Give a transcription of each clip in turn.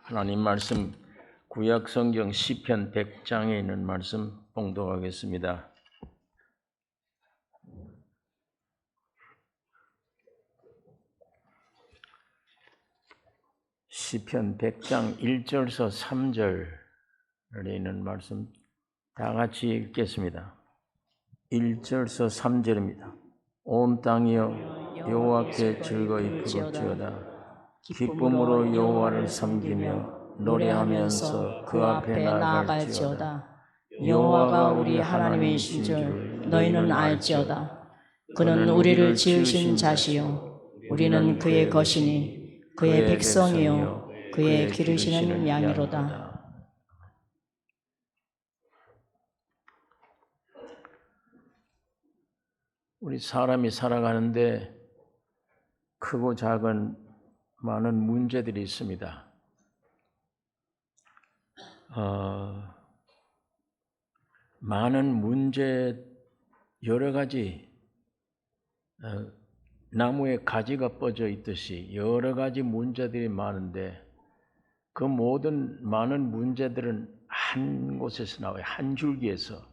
하나님 말씀 구약 성경 시편 100장에 있는 말씀 봉독하겠습니다. 시편 100장 1절에서 3절에 있는 말씀 다 같이 읽겠습니다. 1절에서 3절입니다. 온 땅이여 여호와께 즐거이 부를지어다. 기쁨으로 여호와를 섬기며 노래하면서 그 앞에 나아갈지어다. 여호와가 우리 하나님이신 줄 너희는 알지어다. 그는 우리를 지으신 자시요 우리는 그의 것이니 그의 백성이요 그의 기르시는 양이로다. 우리 사람이 살아가는데 크고 작은 많은 문제들이 있습니다. 많은 문제, 여러 가지 나무에 가지가 뻗어 있듯이 여러 가지 문제들이 많은데 그 모든 많은 문제들은 한 곳에서 나와요. 한 줄기에서.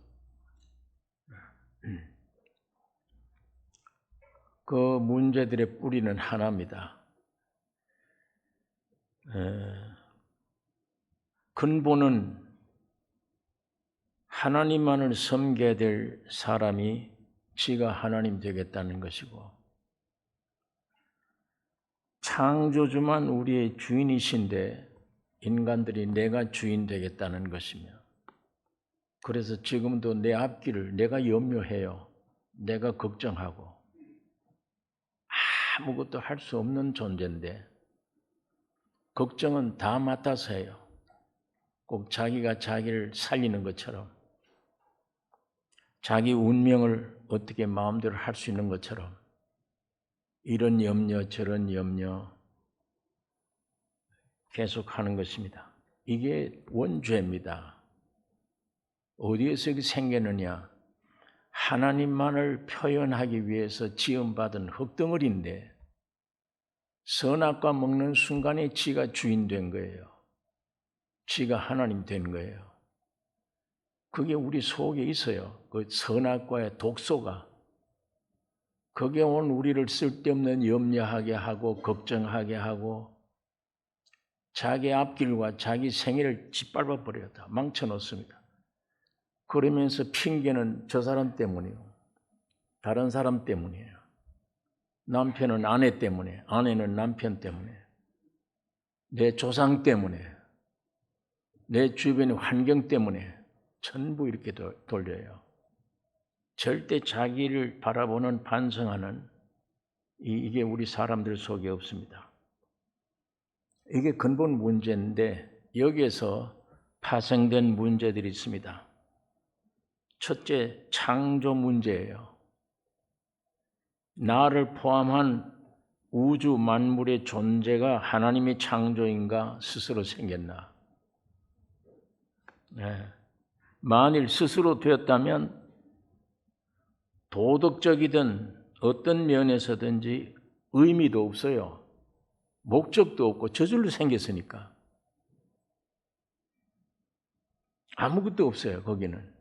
그 문제들의 뿌리는 하나입니다. 근본은 하나님만을 섬겨야 될 사람이 지가 하나님 되겠다는 것이고, 창조주만 우리의 주인이신데 인간들이 내가 주인 되겠다는 것이며, 그래서 지금도 내 앞길을 내가 염려해요. 내가 걱정하고 아무것도 할 수 없는 존재인데 걱정은 다 맡아서 해요. 꼭 자기가 자기를 살리는 것처럼, 자기 운명을 어떻게 마음대로 할 수 있는 것처럼 이런 염려 저런 염려 계속하는 것입니다. 이게 원죄입니다. 어디에서 이게 생겼느냐? 하나님만을 표현하기 위해서 지음받은 흙덩어리인데 선악과 먹는 순간에 지가 주인 된 거예요. 지가 하나님 된 거예요. 그게 우리 속에 있어요. 그 선악과의 독소가. 그게 오늘 우리를 쓸데없는 염려하게 하고 걱정하게 하고 자기 앞길과 자기 생애를 짓밟아 버렸다. 망쳐놓습니다. 그러면서 핑계는 저 사람 때문이에요. 다른 사람 때문이에요. 남편은 아내 때문에, 아내는 남편 때문에, 내 조상 때문에, 내 주변의 환경 때문에 전부 이렇게 돌려요. 절대 자기를 바라보는 반성하는 이게 우리 사람들 속에 없습니다. 이게 근본 문제인데 여기에서 파생된 문제들이 있습니다. 첫째, 창조 문제예요. 나를 포함한 우주 만물의 존재가 하나님의 창조인가 스스로 생겼나? 네. 만일 스스로 되었다면 도덕적이든 어떤 면에서든지 의미도 없어요. 목적도 없고 저절로 생겼으니까. 아무것도 없어요, 거기는.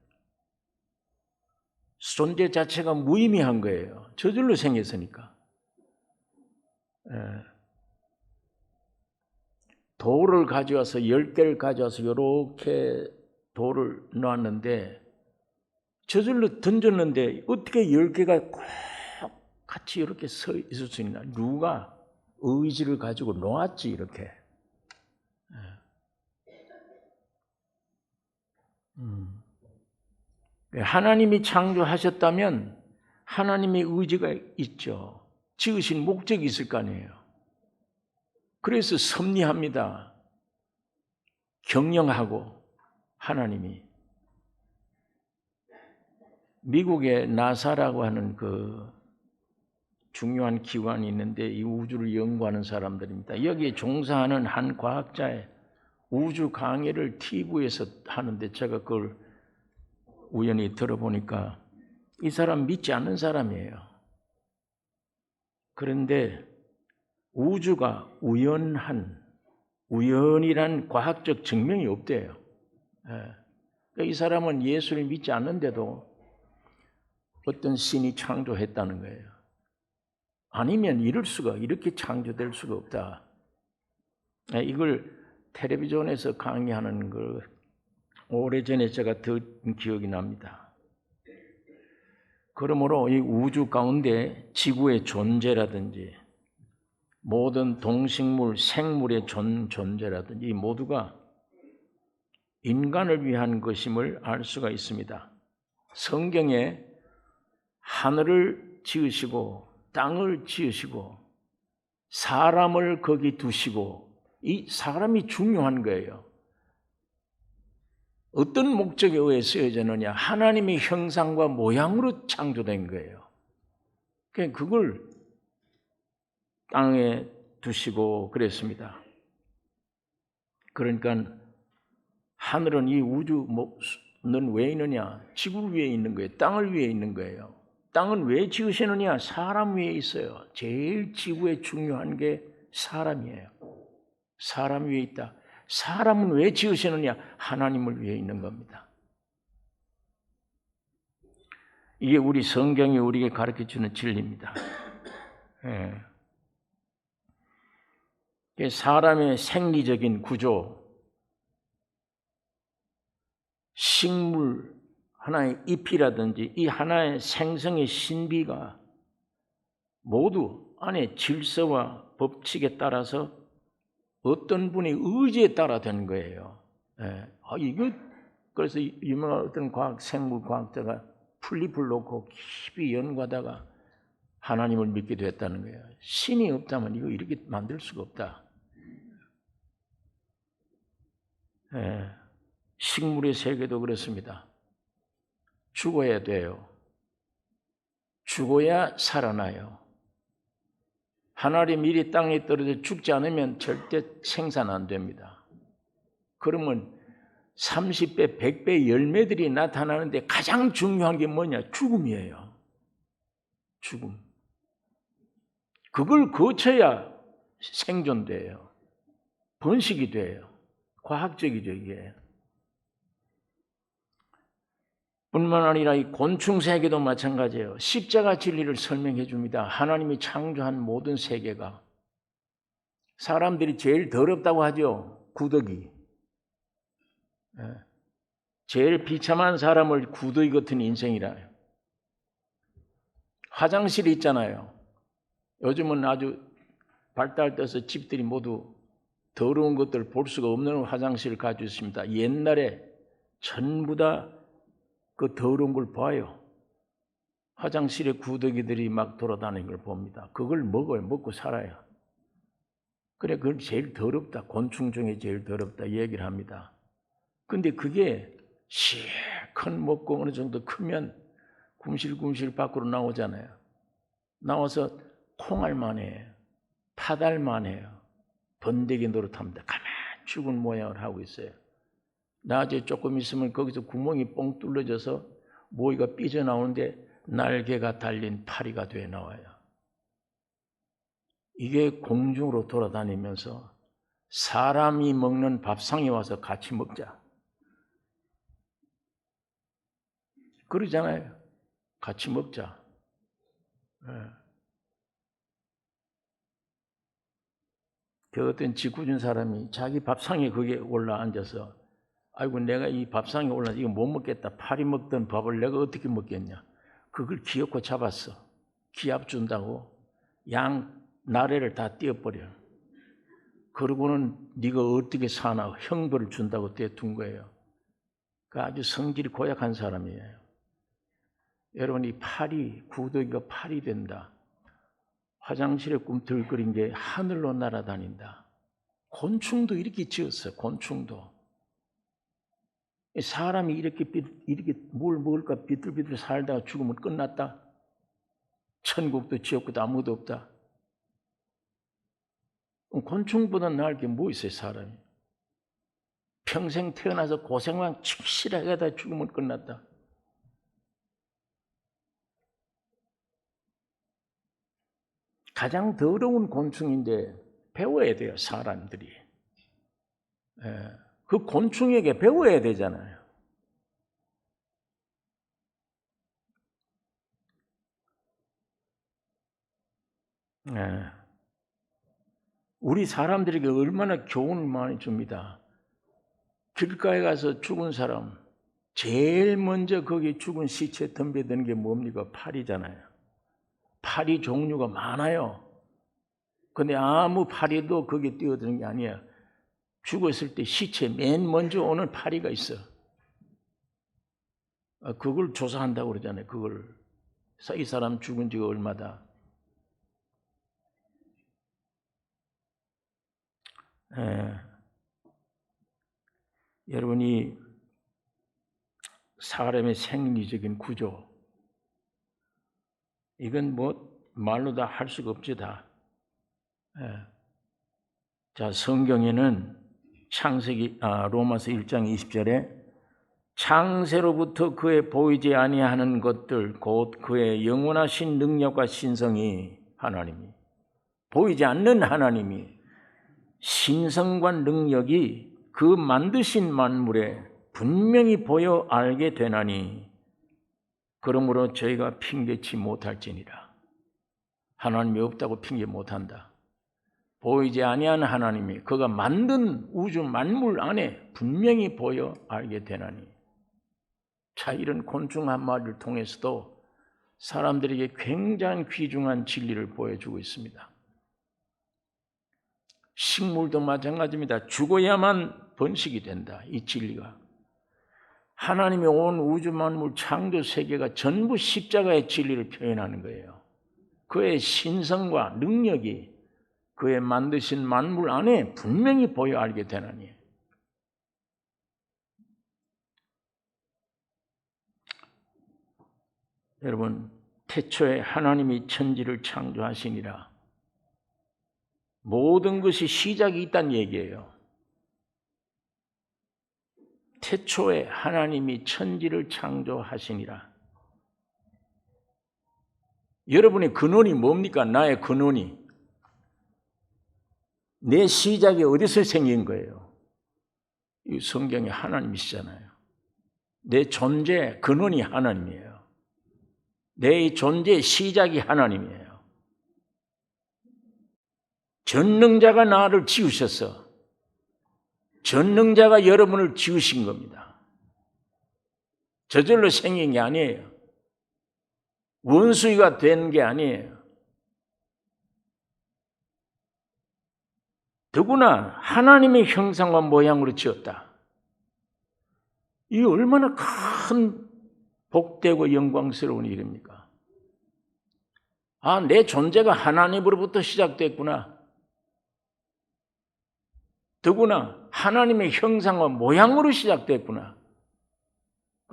존재 자체가 무의미한 거예요. 저절로 생겼으니까. 돌을 가져와서 10개를 가져와서 이렇게 돌을 놨는데 저절로 던졌는데 어떻게 10개가 꼭 같이 이렇게 서 있을 수 있나? 누가 의지를 가지고 놓았지 이렇게. 하나님이 창조하셨다면 하나님의 의지가 있죠. 지으신 목적이 있을 거 아니에요. 그래서 섭리합니다. 경영하고 하나님이. 미국의 나사라고 하는 그 중요한 기관이 있는데 이 우주를 연구하는 사람들입니다. 여기에 종사하는 한 과학자의 우주 강의를 TV에서 하는데 제가 그걸 우연히 들어보니까 이 사람 믿지 않는 사람이에요. 그런데 우주가 우연한 우연이란 과학적 증명이 없대요. 이 사람은 예수를 믿지 않는데도 어떤 신이 창조했다는 거예요. 아니면 이렇게 창조될 수가 없다. 이걸 텔레비전에서 강의하는 걸 오래전에 제가 들은 기억이 납니다. 그러므로 이 우주 가운데 지구의 존재라든지 모든 동식물, 생물의 존재라든지 이 모두가 인간을 위한 것임을 알 수가 있습니다. 성경에 하늘을 지으시고 땅을 지으시고 사람을 거기 두시고 이 사람이 중요한 거예요. 어떤 목적에 의해 쓰여졌느냐? 하나님의 형상과 모양으로 창조된 거예요. 그걸 땅에 두시고 그랬습니다. 그러니까 하늘은 이 우주는 왜 있느냐? 지구를 위해 있는 거예요. 땅을 위해 있는 거예요. 땅은 왜 지으시느냐? 사람 위에 있어요. 제일 지구에 중요한 게 사람이에요. 사람 위에 있다. 사람은 왜 지으시느냐? 하나님을 위해 있는 겁니다. 이게 우리 성경이 우리에게 가르쳐주는 진리입니다. 사람의 생리적인 구조, 식물 하나의 잎이라든지 이 하나의 생성의 신비가 모두 안에 질서와 법칙에 따라서 어떤 분의 의지에 따라 된 거예요. 이거 그래서 유명한 어떤 생물 과학자가 풀잎을 놓고 깊이 연구하다가 하나님을 믿게 됐다는 거예요. 신이 없다면 이거 이렇게 만들 수가 없다. 식물의 세계도 그렇습니다. 죽어야 돼요. 죽어야 살아나요. 하늘이 미리 땅에 떨어져 죽지 않으면 절대 생산 안 됩니다. 그러면 30배, 100배 열매들이 나타나는데 가장 중요한 게 뭐냐? 죽음이에요. 죽음. 그걸 거쳐야 생존돼요. 번식이 돼요. 과학적이죠, 이게. 뿐만 아니라 이 곤충 세계도 마찬가지예요. 십자가 진리를 설명해 줍니다. 하나님이 창조한 모든 세계가. 사람들이 제일 더럽다고 하죠. 구더기. 제일 비참한 사람을 구더기 같은 인생이라. 화장실이 있잖아요. 요즘은 아주 발달돼서 집들이 모두 더러운 것들을 볼 수가 없는 화장실을 가지고 있습니다. 옛날에 전부 다 그 더러운 걸 봐요. 화장실에 구더기들이 막 돌아다니는 걸 봅니다. 그걸 먹어요. 먹고 살아요. 그래, 그걸 제일 더럽다. 곤충 중에 제일 더럽다. 얘기를 합니다. 근데 그게 실컷 먹고 어느 정도 크면 굼실굼실 밖으로 나오잖아요. 나와서 콩알만 해요. 파달만 해요. 번데기 노릇합니다. 가만 죽은 모양을 하고 있어요. 낮에 조금 있으면 거기서 구멍이 뻥 뚫려져서 모이가 삐져나오는데 날개가 달린 파리가 되어 나와요. 이게 공중으로 돌아다니면서 사람이 먹는 밥상에 와서 같이 먹자. 그러잖아요. 같이 먹자. 그 어떤 짓궂은 사람이 자기 밥상에 거기에 올라 앉아서 아이고 내가 이 밥상에 올라서 이거 못 먹겠다. 파리 먹던 밥을 내가 어떻게 먹겠냐. 그걸 기어코 잡았어. 기합 준다고 양 나래를 다 띄어버려. 그러고는 네가 어떻게 사나 형벌을 준다고 떼둔 거예요. 그 아주 성질이 고약한 사람이에요. 여러분 이 파리, 구더기가 팔이 된다. 화장실에 꿈틀거린 게 하늘로 날아다닌다. 곤충도 이렇게 지었어요. 곤충도. 사람이 이렇게 뭘 먹을까 비틀비틀 살다가 죽으면 끝났다. 천국도 지옥도 아무것도 없다. 곤충보다 나을 게 뭐 있어요, 사람이. 평생 태어나서 고생만 충실하게 하다 죽으면 끝났다. 가장 더러운 곤충인데 배워야 돼요, 사람들이. 그 곤충에게 배워야 되잖아요. 우리 사람들에게 얼마나 교훈을 많이 줍니다. 길가에 가서 죽은 사람, 제일 먼저 거기 죽은 시체 덤벼드는 게 뭡니까? 파리잖아요. 파리 종류가 많아요. 근데 아무 파리도 거기에 뛰어드는 게 아니야. 죽었을 때 시체 맨 먼저 오는 파리가 있어. 그걸 조사한다고 그러잖아요. 그걸. 이 사람 죽은 지가 얼마다. 여러분이 사람의 생리적인 구조, 이건 뭐 말로 다 할 수가 없지 다. 자, 성경에는 로마서 1장 20절에 창세로부터 그의 보이지 아니하는 것들 곧 그의 영원하신 능력과 신성이 하나님이 보이지 않는 하나님이 신성과 능력이 그 만드신 만물에 분명히 보여 알게 되나니 그러므로 저희가 핑계치 못할지니라. 하나님이 없다고 핑계 못한다. 보이지 아니한 하나님이 그가 만든 우주 만물 안에 분명히 보여 알게 되나니. 자, 이런 곤충 한 마리를 통해서도 사람들에게 굉장히 귀중한 진리를 보여주고 있습니다. 식물도 마찬가지입니다. 죽어야만 번식이 된다. 이 진리가. 하나님이 온 우주 만물 창조 세계가 전부 십자가의 진리를 표현하는 거예요. 그의 신성과 능력이 그의 만드신 만물 안에 분명히 보여 알게 되나니. 여러분, 태초에 하나님이 천지를 창조하시니라. 모든 것이 시작이 있다는 얘기예요. 태초에 하나님이 천지를 창조하시니라. 여러분의 근원이 뭡니까? 나의 근원이. 내 시작이 어디서 생긴 거예요? 이 성경에 하나님이시잖아요. 내 존재 근원이 하나님이에요. 내 존재의 시작이 하나님이에요. 전능자가 나를 지으셨어. 전능자가 여러분을 지으신 겁니다. 저절로 생긴 게 아니에요. 원수가 된 게 아니에요. 더구나 하나님의 형상과 모양으로 지었다. 이게 얼마나 큰 복되고 영광스러운 일입니까? 아, 내 존재가 하나님으로부터 시작됐구나. 더구나 하나님의 형상과 모양으로 시작됐구나.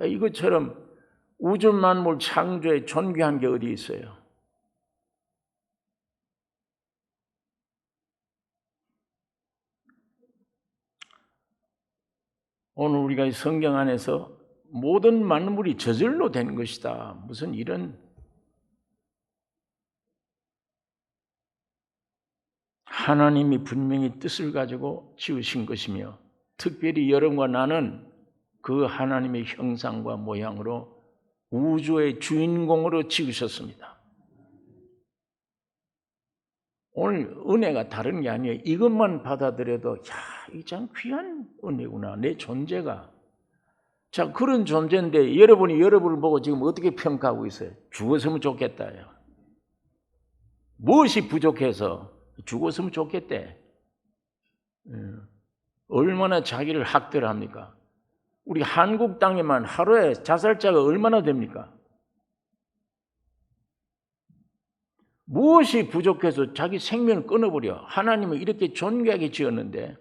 이것처럼 우주 만물 창조에 존귀한 게 어디 있어요? 오늘 우리가 성경 안에서 모든 만물이 저절로 된 것이다. 무슨 이런 하나님이 분명히 뜻을 가지고 지으신 것이며 특별히 여러분과 나는 그 하나님의 형상과 모양으로 우주의 주인공으로 지으셨습니다. 오늘 은혜가 다른 게 아니에요. 이것만 받아들여도 이게 참 귀한 은혜구나. 내 존재가. 자, 그런 존재인데 여러분이 여러분을 보고 지금 어떻게 평가하고 있어요? 죽었으면 좋겠다요. 무엇이 부족해서 죽었으면 좋겠대. 얼마나 자기를 학대합니까? 우리 한국 땅에만 하루에 자살자가 얼마나 됩니까? 무엇이 부족해서 자기 생명을 끊어버려? 하나님은 이렇게 존귀하게 지었는데.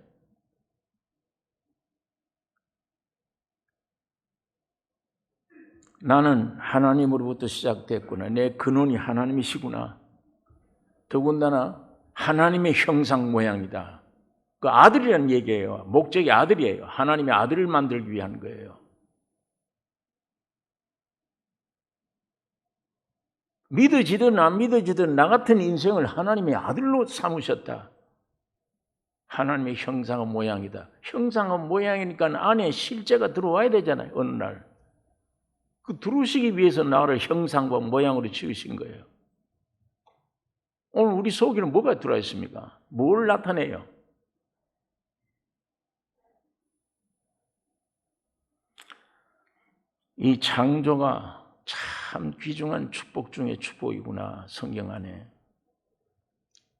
나는 하나님으로부터 시작됐구나. 내 근원이 하나님이시구나. 더군다나 하나님의 형상 모양이다. 그 아들이라는 얘기예요. 목적이 아들이에요. 하나님의 아들을 만들기 위한 거예요. 믿어지든 안 믿어지든 나 같은 인생을 하나님의 아들로 삼으셨다. 하나님의 형상과 모양이다. 형상과 모양이니까 안에 실제가 들어와야 되잖아요. 어느 날. 그 들어오시기 위해서 나를 형상과 모양으로 지으신 거예요. 오늘 우리 속에는 뭐가 들어와 있습니까? 뭘 나타내요? 이 창조가 참 귀중한 축복 중에 축복이구나. 성경 안에.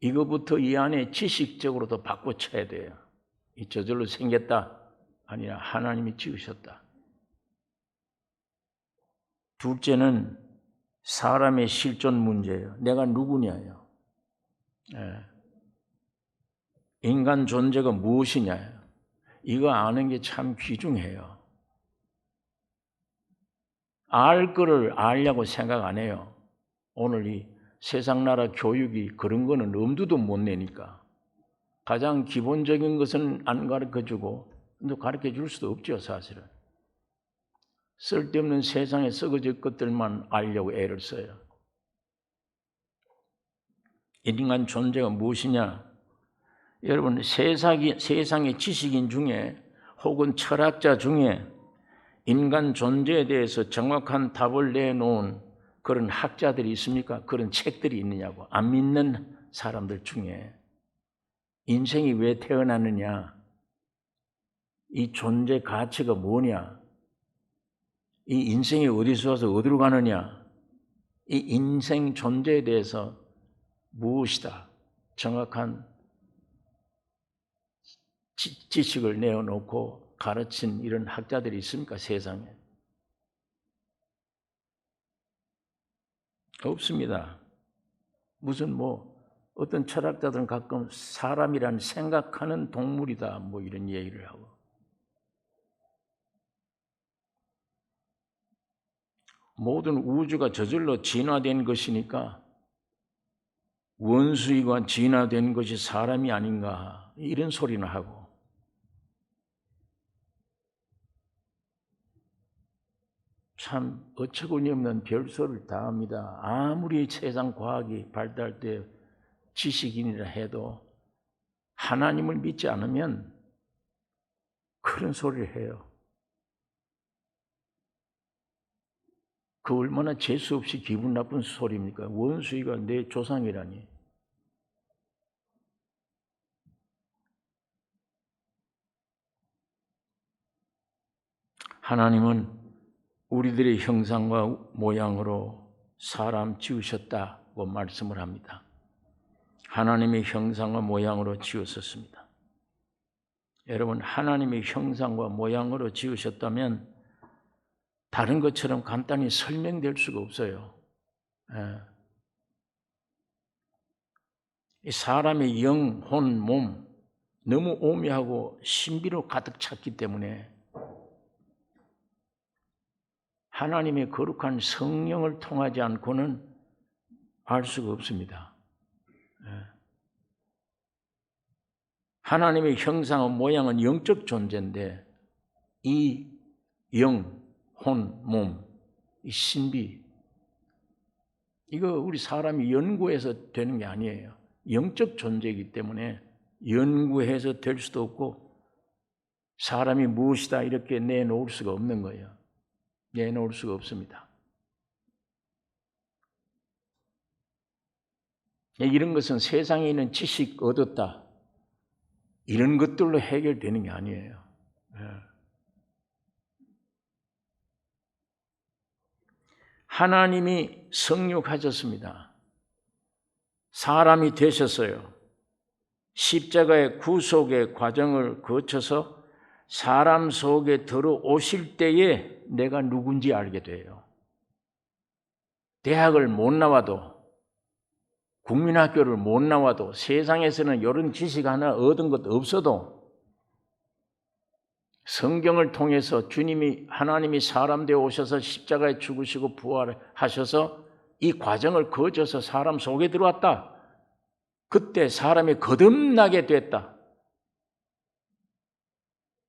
이거부터 이 안에 지식적으로도 바꿔쳐야 돼요. 이 저절로 생겼다 아니라 하나님이 지으셨다. 둘째는 사람의 실존 문제예요. 내가 누구냐예요. 인간 존재가 무엇이냐예요. 이거 아는 게 참 귀중해요. 알 거를 알려고 생각 안 해요. 오늘 이 세상 나라 교육이 그런 거는 엄두도 못 내니까. 가장 기본적인 것은 안 가르쳐주고 또 가르쳐줄 수도 없죠, 사실은. 쓸데없는 세상에 썩어질 것들만 알려고 애를 써요. 인간 존재가 무엇이냐? 여러분, 세상의 지식인 중에 혹은 철학자 중에 인간 존재에 대해서 정확한 답을 내놓은 그런 학자들이 있습니까? 그런 책들이 있느냐고. 안 믿는 사람들 중에 인생이 왜 태어났느냐? 이 존재 가치가 뭐냐? 이 인생이 어디서 와서 어디로 가느냐? 이 인생 존재에 대해서 무엇이다? 정확한 지식을 내어놓고 가르친 이런 학자들이 있습니까? 세상에. 없습니다. 무슨 어떤 철학자들은 가끔 사람이란 생각하는 동물이다 이런 얘기를 하고. 모든 우주가 저절로 진화된 것이니까 원수이가 진화된 것이 사람이 아닌가 이런 소리는 하고. 참 어처구니 없는 별소리를 다 합니다. 아무리 세상 과학이 발달돼 지식인이라 해도 하나님을 믿지 않으면 그런 소리를 해요. 그 얼마나 재수 없이 기분 나쁜 소리입니까? 원수이가 내 조상이라니. 하나님은 우리들의 형상과 모양으로 사람 지으셨다고 말씀을 합니다. 하나님의 형상과 모양으로 지으셨습니다. 여러분, 하나님의 형상과 모양으로 지으셨다면 다른 것처럼 간단히 설명될 수가 없어요. 사람의 영, 혼, 몸 너무 오묘하고 신비로 가득 찼기 때문에 하나님의 거룩한 성령을 통하지 않고는 알 수가 없습니다. 하나님의 형상과 모양은 영적 존재인데 이 영, 혼, 몸, 이 신비 이거 우리 사람이 연구해서 되는 게 아니에요. 영적 존재이기 때문에 연구해서 될 수도 없고 사람이 무엇이다 이렇게 내놓을 수가 없는 거예요. 내놓을 수가 없습니다. 이런 것은 세상에 있는 지식 얻었다 이런 것들로 해결되는 게 아니에요. 하나님이 성육하셨습니다. 사람이 되셨어요. 십자가의 구속의 과정을 거쳐서 사람 속에 들어오실 때에 내가 누군지 알게 돼요. 대학을 못 나와도 국민학교를 못 나와도 세상에서는 이런 지식 하나 얻은 것도 없어도 성경을 통해서 하나님이 사람 되어 오셔서 십자가에 죽으시고 부활하셔서 이 과정을 거쳐서 사람 속에 들어왔다. 그때 사람이 거듭나게 됐다.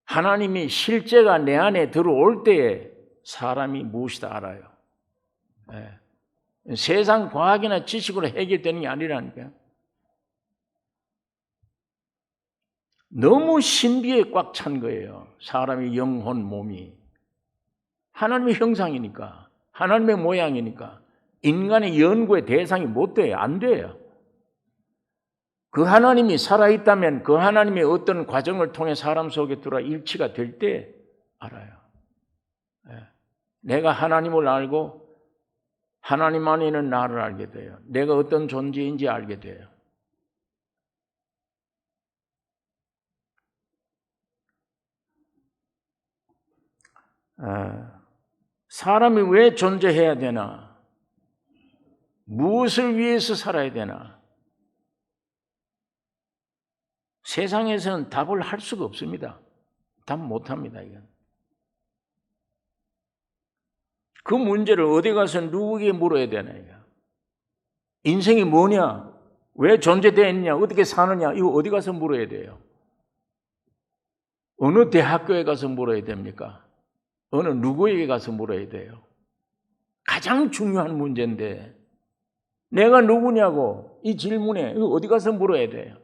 하나님이 실제가 내 안에 들어올 때에 사람이 무엇이다 알아요. 세상 과학이나 지식으로 해결되는 게 아니라니까요. 너무 신비에 꽉 찬 거예요. 사람의 영혼, 몸이. 하나님의 형상이니까, 하나님의 모양이니까 인간의 연구의 대상이 못 돼요. 안 돼요. 그 하나님이 살아있다면 그 하나님의 어떤 과정을 통해 사람 속에 들어와 일치가 될 때 알아요. 내가 하나님을 알고 하나님 안에 있는 나를 알게 돼요. 내가 어떤 존재인지 알게 돼요. 사람이 왜 존재해야 되나? 무엇을 위해서 살아야 되나? 세상에서는 답을 할 수가 없습니다. 답 못합니다. 이건. 그 문제를 어디 가서 누구에게 물어야 되나? 이거. 인생이 뭐냐? 왜 존재되었냐? 어떻게 사느냐? 이거 어디 가서 물어야 돼요? 어느 대학교에 가서 물어야 됩니까? 어느 누구에게 가서 물어야 돼요? 가장 중요한 문제인데 내가 누구냐고 이 질문에 이거 어디 가서 물어야 돼요?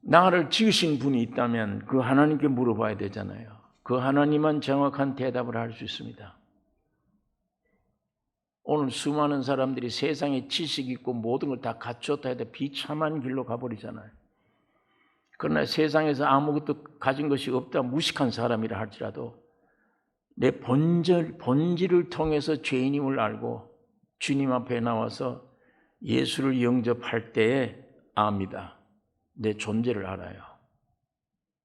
나를 지으신 분이 있다면 그 하나님께 물어봐야 되잖아요. 그 하나님만 정확한 대답을 할 수 있습니다. 오늘 수많은 사람들이 세상에 지식 있고 모든 걸 다 갖췄다 해도 비참한 길로 가버리잖아요. 그러나 세상에서 아무것도 가진 것이 없다 무식한 사람이라 할지라도 내 본질을 통해서 죄인임을 알고 주님 앞에 나와서 예수를 영접할 때에 압니다. 내 존재를 알아요.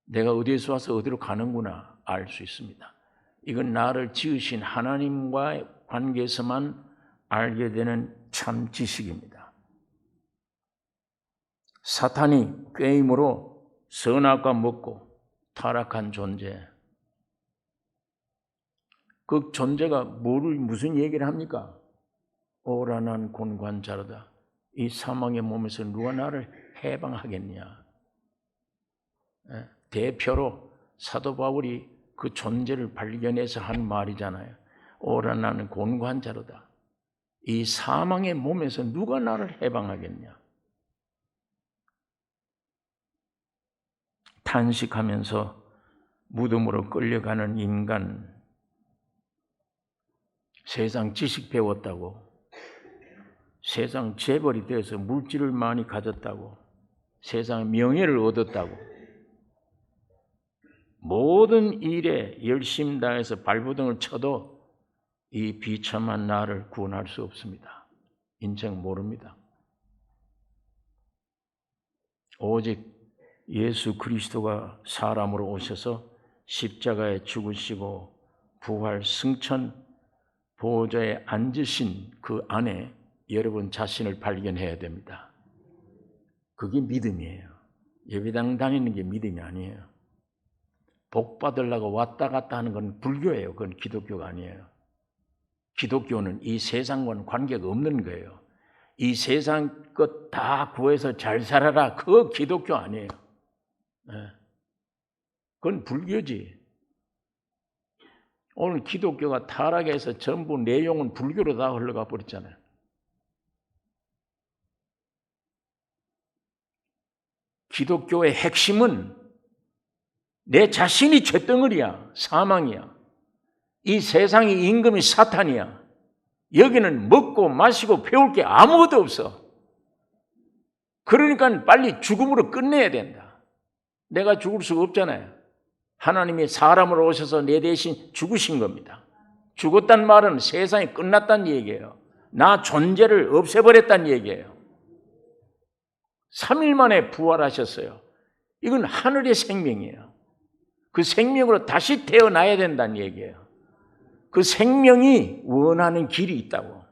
내가 어디에서 와서 어디로 가는구나 알 수 있습니다. 이건 나를 지으신 하나님과의 관계에서만 알게 되는 참 지식입니다. 사탄이 꾀임으로 선악과 먹고 타락한 존재. 그 존재가 무슨 얘기를 합니까? 오라 난 곤관자로다. 이 사망의 몸에서 누가 나를 해방하겠냐. 대표로 사도 바울이 그 존재를 발견해서 한 말이잖아요. 오라 나는 곤관자로다. 이 사망의 몸에서 누가 나를 해방하겠냐. 탄식하면서 무덤으로 끌려가는 인간, 세상 지식 배웠다고, 세상 재벌이 되어서 물질을 많이 가졌다고, 세상 명예를 얻었다고, 모든 일에 열심 다해서 발버둥을 쳐도 이 비참한 나를 구원할 수 없습니다. 인생 모릅니다. 오직 예수 그리스도가 사람으로 오셔서 십자가에 죽으시고 부활 승천 보호자에 앉으신 그 안에 여러분 자신을 발견해야 됩니다. 그게 믿음이에요. 예배당 다니는 게 믿음이 아니에요. 복 받으려고 왔다 갔다 하는 건 불교예요. 그건 기독교가 아니에요. 기독교는 이 세상과는 관계가 없는 거예요. 이 세상 것 다 구해서 잘 살아라. 그거 기독교 아니에요. 그건 불교지. 오늘 기독교가 타락해서 전부 내용은 불교로 다 흘러가 버렸잖아요. 기독교의 핵심은 내 자신이 쇳덩어리야. 사망이야. 이 세상의 임금이 사탄이야. 여기는 먹고 마시고 배울 게 아무것도 없어. 그러니까 빨리 죽음으로 끝내야 된다. 내가 죽을 수가 없잖아요. 하나님이 사람으로 오셔서 내 대신 죽으신 겁니다. 죽었단 말은 세상이 끝났다는 얘기예요. 나 존재를 없애버렸다는 얘기예요. 3일 만에 부활하셨어요. 이건 하늘의 생명이에요. 그 생명으로 다시 태어나야 된다는 얘기예요. 그 생명이 원하는 길이 있다고.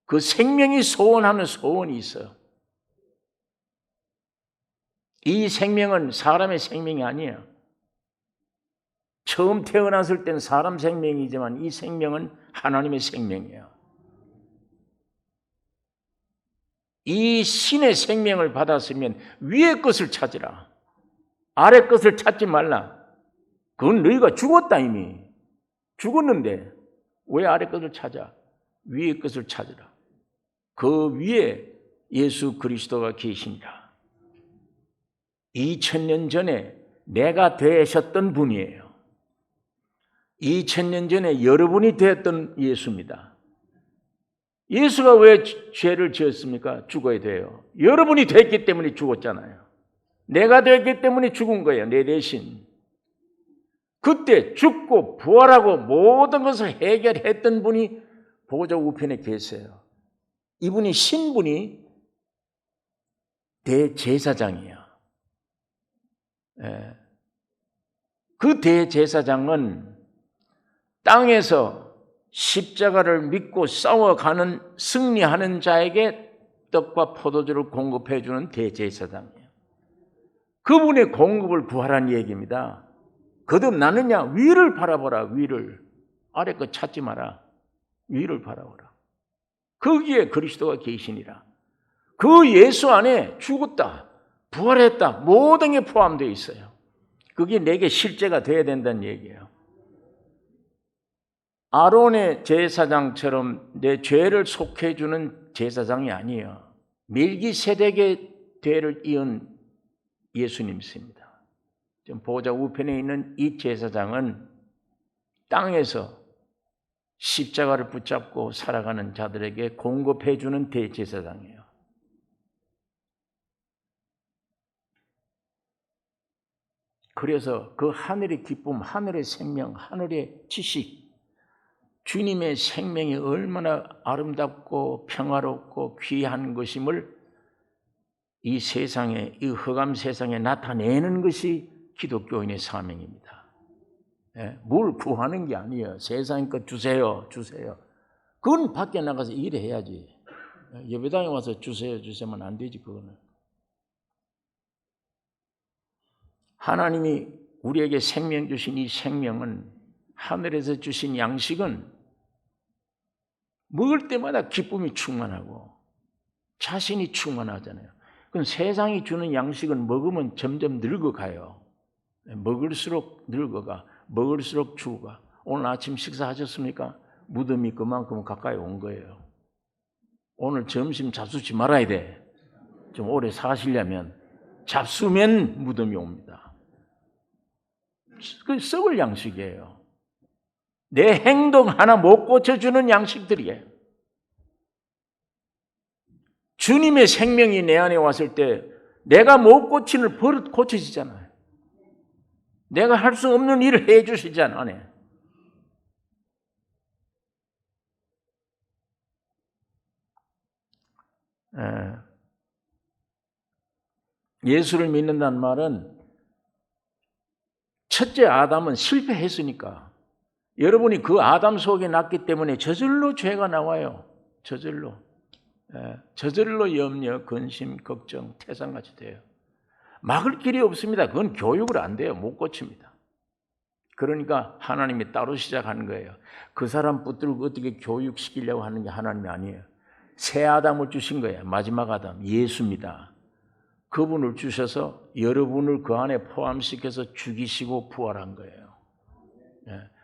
그 생명이 소원하는 소원이 있어요. 이 생명은 사람의 생명이 아니에요. 처음 태어났을 때는 사람 생명이지만 이 생명은 하나님의 생명이에요. 이 신의 생명을 받았으면 위의 것을 찾으라. 아래 것을 찾지 말라. 그건 너희가 죽었다 이미. 죽었는데 왜 아래 것을 찾아? 위의 것을 찾으라. 그 위에 예수 그리스도가 계시니라. 2000년 전에 내가 되셨던 분이에요. 2000년 전에 여러분이 되었던 예수입니다. 예수가 왜 죄를 지었습니까? 죽어야 돼요. 여러분이 됐기 때문에 죽었잖아요. 내가 됐기 때문에 죽은 거예요. 내 대신. 그때 죽고 부활하고 모든 것을 해결했던 분이 보좌 우편에 계세요. 이분이 신분이 대제사장이에요. 그 대제사장은 땅에서 십자가를 믿고 싸워가는 승리하는 자에게 떡과 포도주를 공급해 주는 대제사장이에요. 그분의 공급을 구하라는 얘기입니다. 거듭나느냐? 위를 바라보라. 위를. 아래 거 찾지 마라. 위를 바라보라. 거기에 그리스도가 계시니라. 그 예수 안에 죽었다, 부활했다, 모든 게 포함되어 있어요. 그게 내게 실제가 돼야 된다는 얘기예요. 아론의 제사장처럼 내 죄를 속해주는 제사장이 아니에요. 멜기세덱의 대를 이은 예수님이십니다. 지금 보좌 우편에 있는 이 제사장은 땅에서 십자가를 붙잡고 살아가는 자들에게 공급해주는 대제사장이에요. 그래서 그 하늘의 기쁨, 하늘의 생명, 하늘의 지식, 주님의 생명이 얼마나 아름답고 평화롭고 귀한 것임을 이 세상에, 이 흑암 세상에 나타내는 것이 기독교인의 사명입니다. 뭘 구하는 게 아니에요. 세상 것 주세요, 주세요. 그건 밖에 나가서 일해야지. 예배당에 와서 주세요, 주세요면 안 되지, 그거는. 하나님이 우리에게 생명 주신 이 생명은, 하늘에서 주신 양식은 먹을 때마다 기쁨이 충만하고 자신이 충만하잖아요. 그럼 세상이 주는 양식은 먹으면 점점 늙어가요. 먹을수록 늙어가, 먹을수록 죽어가. 오늘 아침 식사하셨습니까? 무덤이 그만큼 가까이 온 거예요. 오늘 점심 잡수지 말아야 돼. 좀 오래 사시려면. 잡수면 무덤이 옵니다. 그 썩을 양식이에요. 내 행동 하나 못 고쳐주는 양식들이에요. 주님의 생명이 내 안에 왔을 때 내가 못 고치는 버릇 고쳐지잖아요. 내가 할 수 없는 일을 해 주시잖아요. 예수를 믿는다는 말은 첫째 아담은 실패했으니까 여러분이 그 아담 속에 났기 때문에 저절로 죄가 나와요. 저절로. 저절로 염려, 근심, 걱정, 태산같이 돼요. 막을 길이 없습니다. 그건 교육을 안 돼요. 못 고칩니다. 그러니까 하나님이 따로 시작하는 거예요. 그 사람 붙들고 어떻게 교육시키려고 하는 게 하나님이 아니에요. 새 아담을 주신 거예요. 마지막 아담, 예수입니다. 그분을 주셔서 여러분을 그 안에 포함시켜서 죽이시고 부활한 거예요.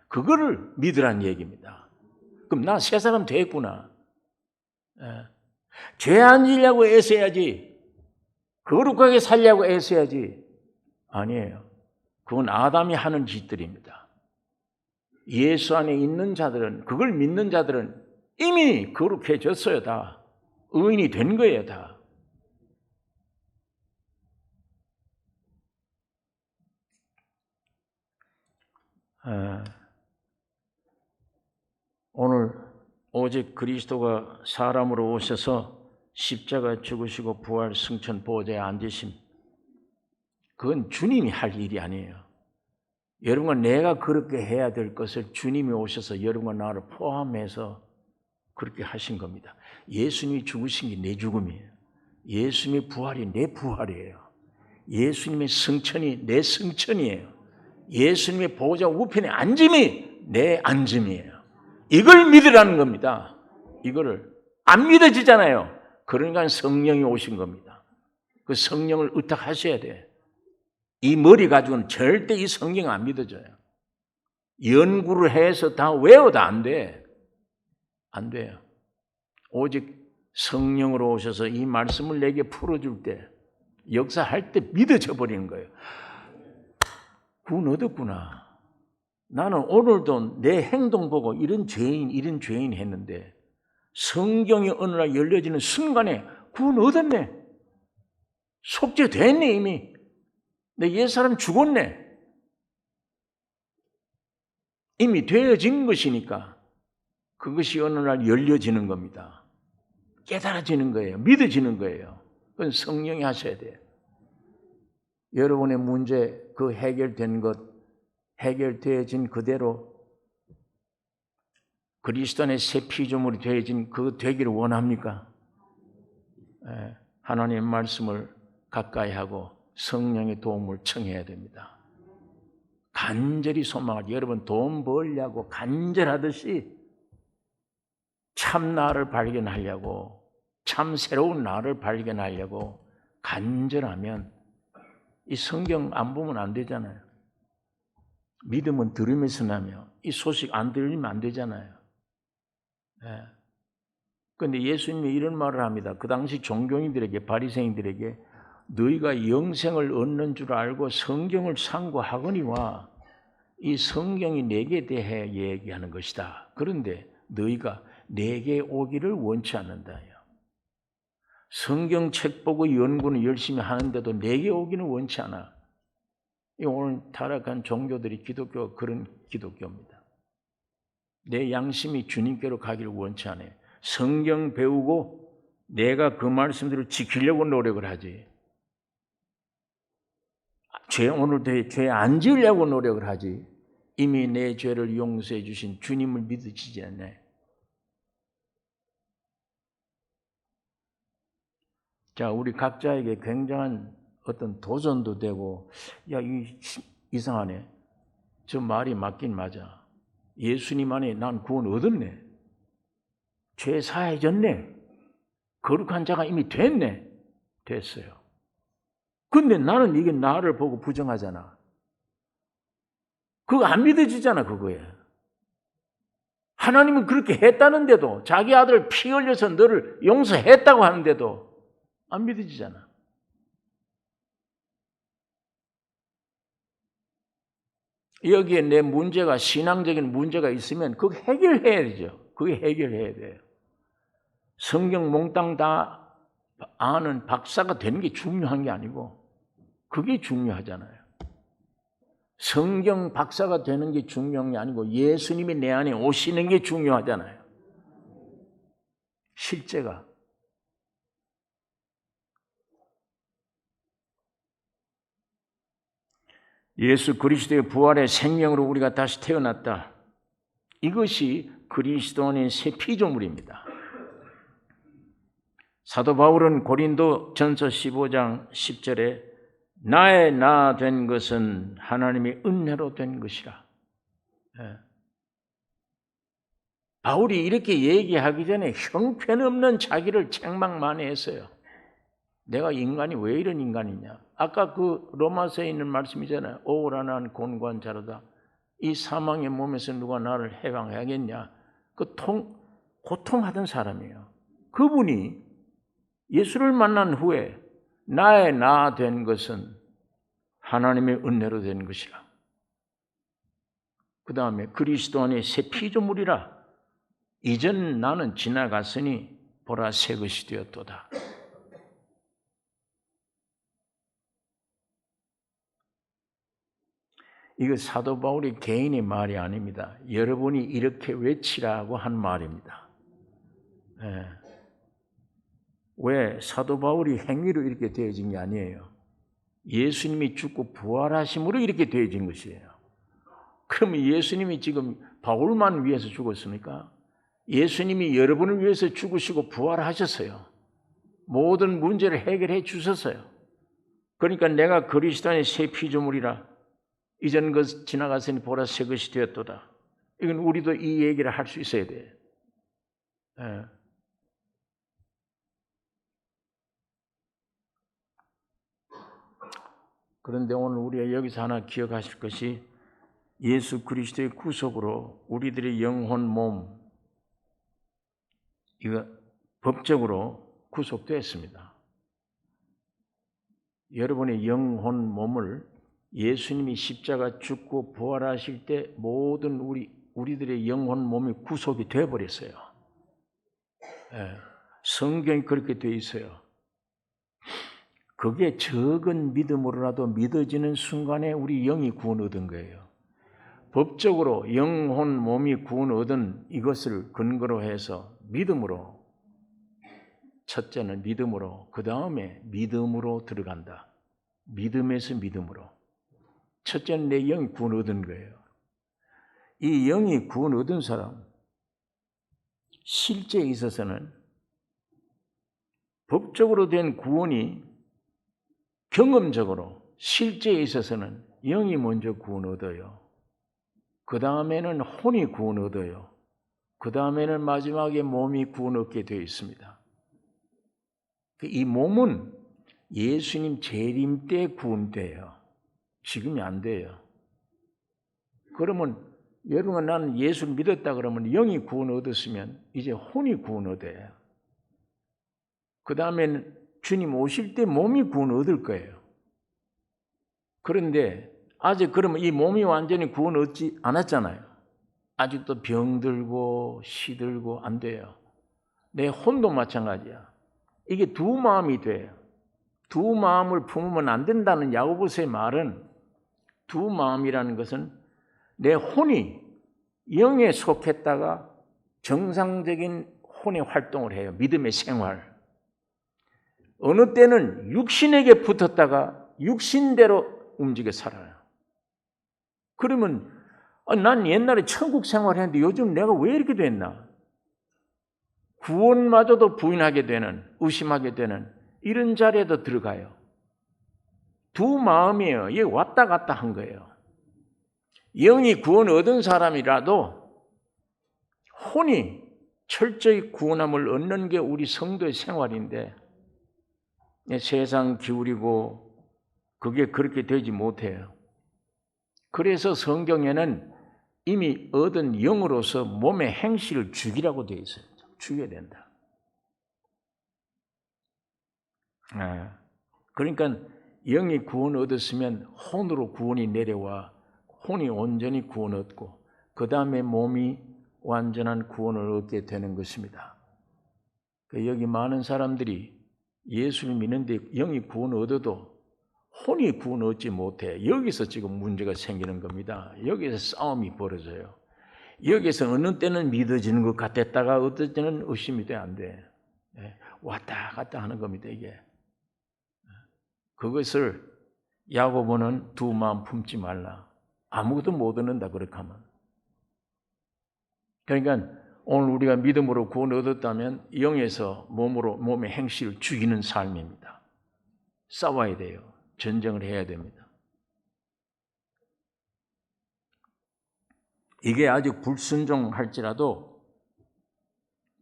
그거를 믿으라는 얘기입니다. 그럼 나 새 사람 됐구나. 죄 안 지려고 애써야지. 거룩하게 살려고 애써야지. 아니에요. 그건 아담이 하는 짓들입니다. 예수 안에 있는 자들은, 그걸 믿는 자들은 이미 거룩해졌어요. 다. 의인이 된 거예요. 다. 오늘 오직 그리스도가 사람으로 오셔서 십자가 죽으시고 부활 승천 보좌에 앉으심, 그건 주님이 할 일이 아니에요. 여러분과 내가 그렇게 해야 될 것을 주님이 오셔서 여러분과 나를 포함해서 그렇게 하신 겁니다. 예수님이 죽으신 게 내 죽음이에요. 예수님의 부활이 내 부활이에요. 예수님의 승천이 내 승천이에요. 예수님의 보좌 우편에 앉음이 내 앉음이에요. 이걸 믿으라는 겁니다. 이거를 안 믿어지잖아요. 그러니까 성령이 오신 겁니다. 그 성령을 의탁하셔야 돼. 이 머리 가지고는 절대 이 성경 안 믿어져요. 연구를 해서 다 외워도 안 돼. 안 돼요. 오직 성령으로 오셔서 이 말씀을 내게 풀어줄 때, 역사할 때 믿어져 버리는 거예요. 구원 얻었구나. 나는 오늘도 내 행동 보고 이런 죄인 했는데 성경이 어느 날 열려지는 순간에 구원 얻었네. 속죄됐네 이미. 내 옛사람 죽었네. 이미 되어진 것이니까 그것이 어느 날 열려지는 겁니다. 깨달아지는 거예요. 믿어지는 거예요. 그건 성령이 하셔야 돼요. 여러분의 문제 그 해결된 것, 해결되어진 그대로 그리스도 안에 새 피조물이 되어진 그 되기를 원합니까? 하나님의 말씀을 가까이 하고 성령의 도움을 청해야 됩니다. 간절히 소망하지. 여러분 돈 벌려고 간절하듯이 참 나를 발견하려고, 참 새로운 나를 발견하려고 간절하면 이 성경 안 보면 안 되잖아요. 믿음은 들으면서 나며 이 소식 안 들으면 안 되잖아요. 그런데 예수님이 이런 말을 합니다. 그 당시 종교인들에게, 바리새인들에게 너희가 영생을 얻는 줄 알고 성경을 상고하거니와 이 성경이 내게 대해 얘기하는 것이다. 그런데 너희가 내게 오기를 원치 않는다요. 성경책 보고 연구는 열심히 하는데도 내게 오기는 원치 않아. 오늘 타락한 종교들이 기독교가 그런 기독교입니다. 내 양심이 주님께로 가기를 원치 않아요. 성경 배우고 내가 그 말씀들을 지키려고 노력을 하지. 오늘도 죄 안 지으려고 노력을 하지. 이미 내 죄를 용서해 주신 주님을 믿으시지 않나요? 자, 우리 각자에게 굉장한 어떤 도전도 되고, 야, 이상하네. 저 말이 맞긴 맞아. 예수님 안에 난 구원 얻었네. 죄 사해졌네. 거룩한 자가 이미 됐네. 됐어요. 근데 나는 이게 나를 보고 부정하잖아. 그거 안 믿어지잖아, 그거에. 하나님은 그렇게 했다는데도, 자기 아들 피 흘려서 너를 용서했다고 하는데도 안 믿어지잖아. 여기에 내 문제가, 신앙적인 문제가 있으면 그거 해결해야 되죠. 그게 해결해야 돼요. 성경 몽땅 다 아는 박사가 되는 게 중요한 게 아니고 그게 중요하잖아요. 성경 박사가 되는 게 중요한 게 아니고 예수님이 내 안에 오시는 게 중요하잖아요. 실제가. 예수 그리스도의 부활의 생명으로 우리가 다시 태어났다. 이것이 그리스도 안의 새 피조물입니다. 사도 바울은 고린도 전서 15장 10절에 나의 나 된 것은 하나님의 은혜로 된 것이라. 바울이 이렇게 얘기하기 전에 형편없는 자기를 책망 많이 했어요. 내가 인간이 왜 이런 인간이냐. 아까 그 로마서에 있는 말씀이잖아요. 오라난 곤고한 자로다. 이 사망의 몸에서 누가 나를 해방해야겠냐. 그 고통하던 사람이에요. 그분이 예수를 만난 후에 나의 나 된 것은 하나님의 은혜로 된 것이라. 그 다음에 그리스도 안에 새 피조물이라. 이전 나는 지나갔으니 보라 새 것이 되었도다. 이거 사도 바울이 개인의 말이 아닙니다. 여러분이 이렇게 외치라고 한 말입니다. 왜 사도 바울이 행위로 이렇게 되어진 게 아니에요. 예수님이 죽고 부활하심으로 이렇게 되어진 것이에요. 그러면 예수님이 지금 바울만 위해서 죽었습니까? 예수님이 여러분을 위해서 죽으시고 부활하셨어요. 모든 문제를 해결해 주셨어요. 그러니까 내가 그리스도 안의 새 피조물이라. 이전 것 지나갔으니 보라 새 것이 되었도다. 이건 우리도 이 얘기를 할 수 있어야 돼. 그런데 오늘 우리가 여기서 하나 기억하실 것이 예수 그리스도의 구속으로 우리들의 영혼, 몸 이거 법적으로 구속됐습니다. 여러분의 영혼 몸을 예수님이 십자가 죽고 부활하실 때 모든 우리들의 영혼 몸이 구속이 되어버렸어요. 성경이 그렇게 되어 있어요. 그게 적은 믿음으로라도 믿어지는 순간에 우리 영이 구원 얻은 거예요. 법적으로 영혼 몸이 구원 얻은 이것을 근거로 해서 믿음으로, 첫째는 믿음으로, 그 다음에 믿음으로 들어간다. 믿음에서 믿음으로. 첫째는 내 영이 구원 얻은 거예요. 이 영이 구원 얻은 사람, 실제에 있어서는 법적으로 된 구원이 경험적으로, 실제에 있어서는 영이 먼저 구원 얻어요. 그 다음에는 혼이 구원 얻어요. 그 다음에는 마지막에 몸이 구원 얻게 되어 있습니다. 이 몸은 예수님 재림 때 구원돼요. 지금이 안 돼요. 그러면 여러분 나는 예수를 믿었다 그러면 영이 구원 얻었으면 이제 혼이 구원 얻어요. 그 다음에는 주님 오실 때 몸이 구원 얻을 거예요. 그런데 아직 그러면 이 몸이 완전히 구원 얻지 않았잖아요. 아직도 병들고 시들고 안 돼요. 내 혼도 마찬가지야. 이게 두 마음이 돼요. 두 마음을 품으면 안 된다는 야고보서의 말은, 두 마음이라는 것은 내 혼이 영에 속했다가 정상적인 혼의 활동을 해요. 믿음의 생활. 어느 때는 육신에게 붙었다가 육신대로 움직여 살아요. 그러면 난 옛날에 천국 생활했는데 요즘 내가 왜 이렇게 됐나? 구원마저도 부인하게 되는, 의심하게 되는 이런 자리에도 들어가요. 두 마음이에요. 이게 왔다 갔다 한 거예요. 영이 구원 얻은 사람이라도 혼이 철저히 구원함을 얻는 게 우리 성도의 생활인데 세상 기울이고 그게 그렇게 되지 못해요. 그래서 성경에는 이미 얻은 영으로서 몸의 행실을 죽이라고 되어 있어요. 죽여야 된다. 그러니까 영이 구원 얻었으면 혼으로 구원이 내려와 혼이 온전히 구원 얻고 그 다음에 몸이 완전한 구원을 얻게 되는 것입니다. 여기 많은 사람들이 예수를 믿는데 영이 구원 얻어도 혼이 구원 얻지 못해. 여기서 지금 문제가 생기는 겁니다. 여기서 싸움이 벌어져요. 여기서 어느 때는 믿어지는 것 같았다가 어떨 때는 의심이 돼 안 돼. 왔다 갔다 하는 겁니다. 이게. 그것을 야고보는 두 마음 품지 말라. 아무것도 못 얻는다 그렇게 하면. 그러니까 오늘 우리가 믿음으로 구원 얻었다면 영에서 몸의 행실을 죽이는 삶입니다. 싸워야 돼요. 전쟁을 해야 됩니다. 이게 아주 불순종할지라도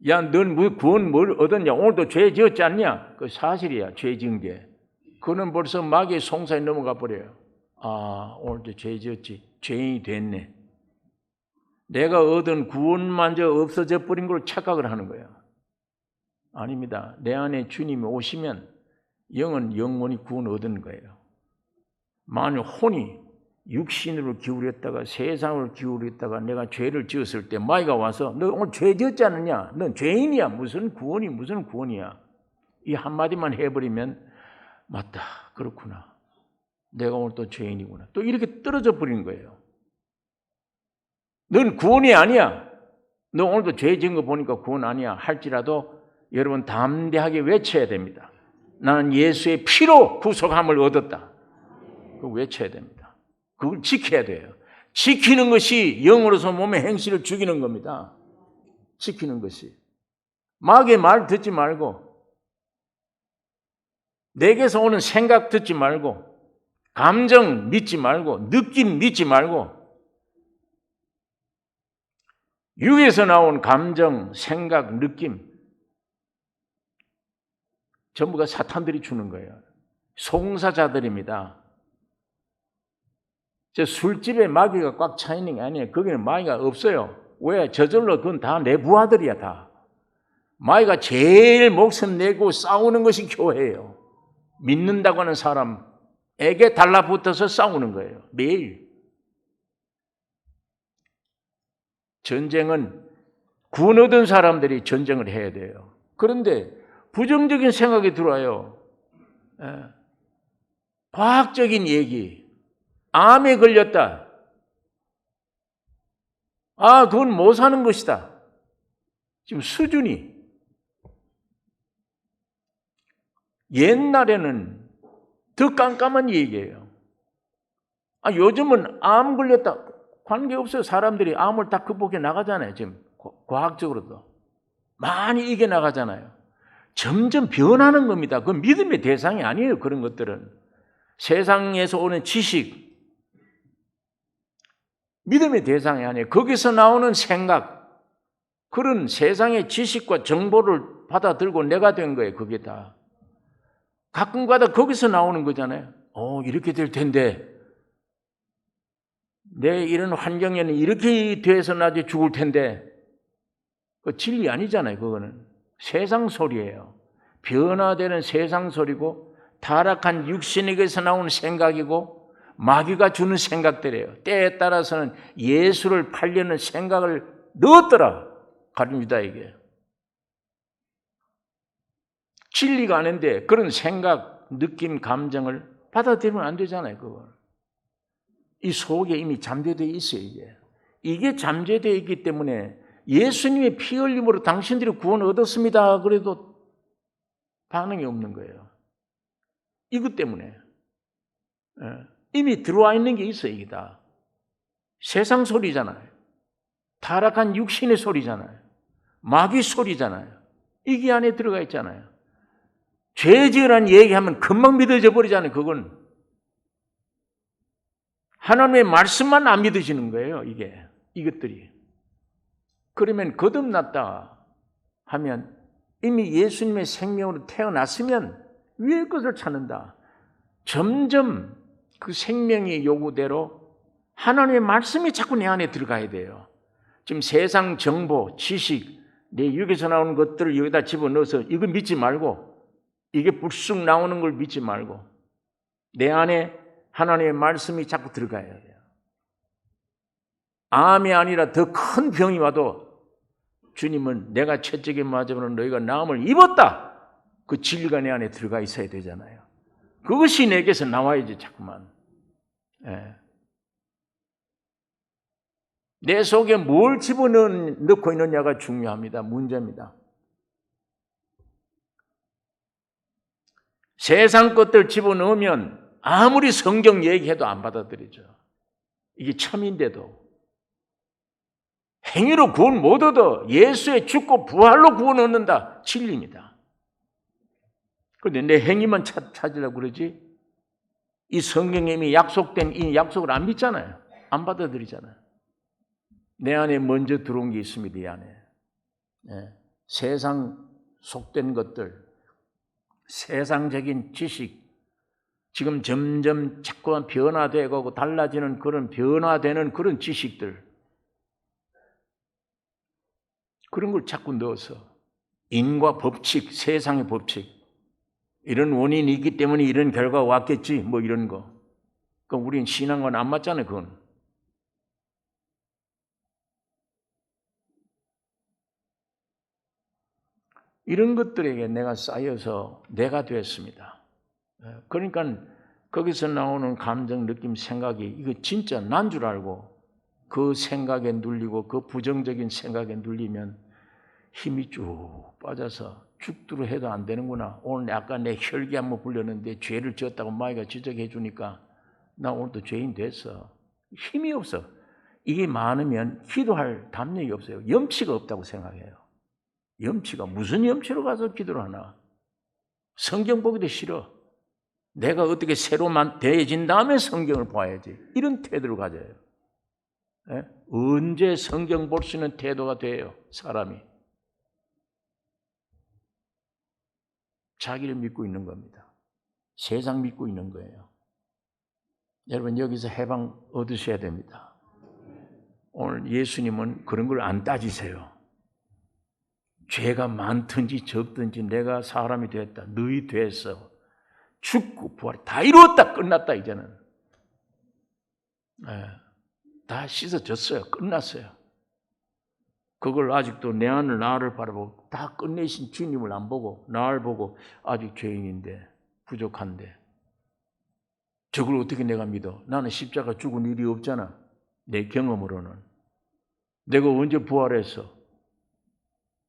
야, 넌 뭐 구원 뭘 얻었냐? 오늘도 죄 지었지 않냐? 그 사실이야. 죄 지은 게. 그는 벌써 마귀의 송사에 넘어가 버려요. 아, 오늘도 죄 지었지. 죄인이 됐네. 내가 얻은 구원만저 없어져 버린 걸 착각을 하는 거예요. 아닙니다. 내 안에 주님이 오시면 영은 영원히 구원 얻은 거예요. 만약 혼이 육신으로 기울였다가 세상을 기울였다가 내가 죄를 지었을 때 마귀가 와서 너 오늘 죄 지었지 않느냐? 넌 죄인이야. 무슨 구원이야. 이 한마디만 해버리면 맞다. 그렇구나. 내가 오늘 또 죄인이구나. 또 이렇게 떨어져 버리는 거예요. 넌 구원이 아니야. 너 오늘도 죄 지은 거 보니까 구원 아니야. 할지라도 여러분 담대하게 외쳐야 됩니다. 나는 예수의 피로 구속함을 얻었다. 그거 외쳐야 됩니다. 그걸 지켜야 돼요. 지키는 것이 영으로서 몸의 행실을 죽이는 겁니다. 지키는 것이. 마귀의 말 듣지 말고 내게서 오는 생각 듣지 말고 감정 믿지 말고 느낌 믿지 말고 육에서 나온 감정, 생각, 느낌 전부가 사탄들이 주는 거예요. 송사자들입니다. 저 술집에 마귀가 꽉 차 있는 게 아니에요. 거기는 마귀가 없어요. 왜? 저절로 그건 다 내 부하들이야 다. 마귀가 제일 목숨 내고 싸우는 것이 교회예요. 믿는다고 하는 사람에게 달라붙어서 싸우는 거예요. 매일. 전쟁은 구원 얻은 사람들이 전쟁을 해야 돼요. 그런데 부정적인 생각이 들어와요. 과학적인 얘기. 암에 걸렸다. 그건 못 사는 것이다. 지금 수준이. 옛날에는 더 깜깜한 얘기예요. 요즘은 암 걸렸다. 관계없어요. 사람들이 암을 다 극복해 나가잖아요. 지금 과학적으로도. 많이 이겨나가잖아요. 점점 변하는 겁니다. 그건 믿음의 대상이 아니에요. 그런 것들은. 세상에서 오는 지식, 믿음의 대상이 아니에요. 거기서 나오는 생각, 그런 세상의 지식과 정보를 받아들고 내가 된 거예요. 그게 다. 가끔가다 거기서 나오는 거잖아요. 이렇게 될 텐데, 내 이런 환경에는 이렇게 돼서 나중에 죽을 텐데, 그 진리 아니잖아요. 그거는 세상 소리예요. 변화되는 세상 소리고 타락한 육신에게서 나오는 생각이고 마귀가 주는 생각들이에요. 때에 따라서는 예수를 팔려는 생각을 넣었더라. 가룟 유다에게. 진리가 아닌데 그런 생각, 느낌, 감정을 받아들이면 안 되잖아요. 그걸. 이 속에 이미 잠재되어 있어요. 이게 잠재되어 있기 때문에 예수님의 피 흘림으로 당신들이 구원을 얻었습니다. 그래도 반응이 없는 거예요. 이것 때문에. 이미 들어와 있는 게 있어요. 이게 다. 세상 소리잖아요. 타락한 육신의 소리잖아요. 마귀 소리잖아요. 이게 안에 들어가 있잖아요. 죄 지으라는 얘기하면 금방 믿어져 버리잖아요. 그건. 하나님의 말씀만 안 믿어지는 거예요. 이것들이. 그러면 거듭났다 하면 이미 예수님의 생명으로 태어났으면 위의 것을 찾는다. 점점 그 생명의 요구대로 하나님의 말씀이 자꾸 내 안에 들어가야 돼요. 지금 세상 정보, 지식, 내 육에서 나오는 것들을 여기다 집어넣어서 이거 믿지 말고 이게 불쑥 나오는 걸 믿지 말고 내 안에 하나님의 말씀이 자꾸 들어가야 돼요. 암이 아니라 더 큰 병이 와도 주님은 내가 채찍에 맞으면 너희가 나음을 입었다. 그 진리가 내 안에 들어가 있어야 되잖아요. 그것이 내게서 나와야지 자꾸만. 내 속에 뭘 집어넣고 있느냐가 중요합니다. 문제입니다. 세상 것들 집어넣으면 아무리 성경 얘기해도 안 받아들이죠. 이게 참인데도. 행위로 구원 못 얻어. 예수의 죽고 부활로 구원 얻는다. 진리입니다. 그런데 내 행위만 찾으려고 그러지 이 성경에 이미 약속된 이 약속을 안 믿잖아요. 안 받아들이잖아요. 내 안에 먼저 들어온 게 있습니다. 이 안에. 세상 속된 것들, 세상적인 지식, 지금 점점 자꾸만 변화되고 달라지는 그런 변화되는 그런 지식들, 그런 걸 자꾸 넣어서 인과 법칙, 세상의 법칙, 이런 원인이 있기 때문에 이런 결과가 왔겠지, 뭐 이런 거. 그럼 우리는 신앙과는 안 맞잖아요, 그건. 이런 것들에게 내가 쌓여서 내가 됐습니다. 그러니까 거기서 나오는 감정, 느낌, 생각이 이거 진짜 난 줄 알고 그 생각에 눌리고 그 부정적인 생각에 눌리면 힘이 쭉 빠져서 죽도록 해도 안 되는구나. 오늘 아까 내 혈기 한번 불렸는데 죄를 지었다고 마귀가 지적해 주니까 나 오늘도 죄인 됐어. 힘이 없어. 이게 많으면 기도할 담력이 없어요. 염치가 없다고 생각해요. 염치가 무슨 염치로 가서 기도를 하나. 성경 보기도 싫어. 내가 어떻게 새로만 대해진 다음에 성경을 봐야지. 이런 태도를 가져요. 언제 성경 볼 수 있는 태도가 돼요, 사람이. 자기를 믿고 있는 겁니다. 세상 믿고 있는 거예요. 여러분 여기서 해방 얻으셔야 됩니다. 오늘 예수님은 그런 걸 안 따지세요. 죄가 많든지 적든지 내가 사람이 됐다. 너희 됐어. 죽고 부활 다 이루었다. 끝났다 이제는. 다 씻어졌어요. 끝났어요. 그걸 아직도 내 안을 나를 바라보고 다 끝내신 주님을 안 보고 나를 보고 아직 죄인인데 부족한데 저걸 어떻게 내가 믿어? 나는 십자가 죽은 일이 없잖아. 내 경험으로는. 내가 언제 부활했어?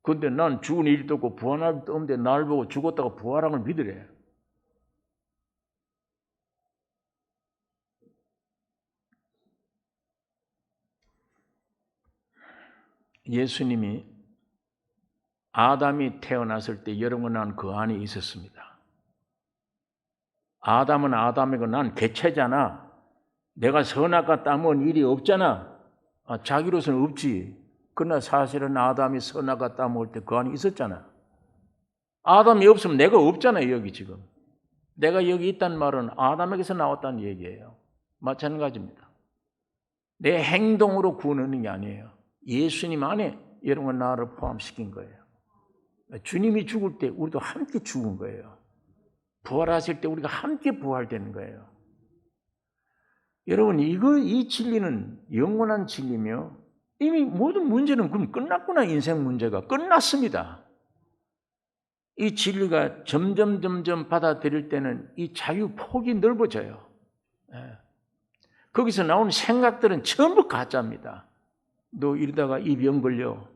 근데 난 죽은 일도 없고 부활할 일도 없는데 나를 보고 죽었다고 부활한 걸 믿으래. 예수님이 아담이 태어났을 때 여러분 난 그 안에 있었습니다. 아담은 아담이고 난 개체잖아. 내가 선악과 따먹은 일이 없잖아. 자기로서는 없지. 그러나 사실은 아담이 선악과 따먹을 때 그 안에 있었잖아. 아담이 없으면 내가 없잖아요. 여기 지금. 내가 여기 있다는 말은 아담에게서 나왔다는 얘기예요. 마찬가지입니다. 내 행동으로 구원하는 게 아니에요. 예수님 안에 여러분 나를 포함시킨 거예요. 주님이 죽을 때 우리도 함께 죽은 거예요. 부활하실 때 우리가 함께 부활되는 거예요. 여러분 이 진리는 영원한 진리며 이미 모든 문제는 그럼 끝났구나. 인생 문제가 끝났습니다. 이 진리가 점점 받아들일 때는 이 자유 폭이 넓어져요. 거기서 나오는 생각들은 전부 가짜입니다. 너 이러다가 이 병 걸려.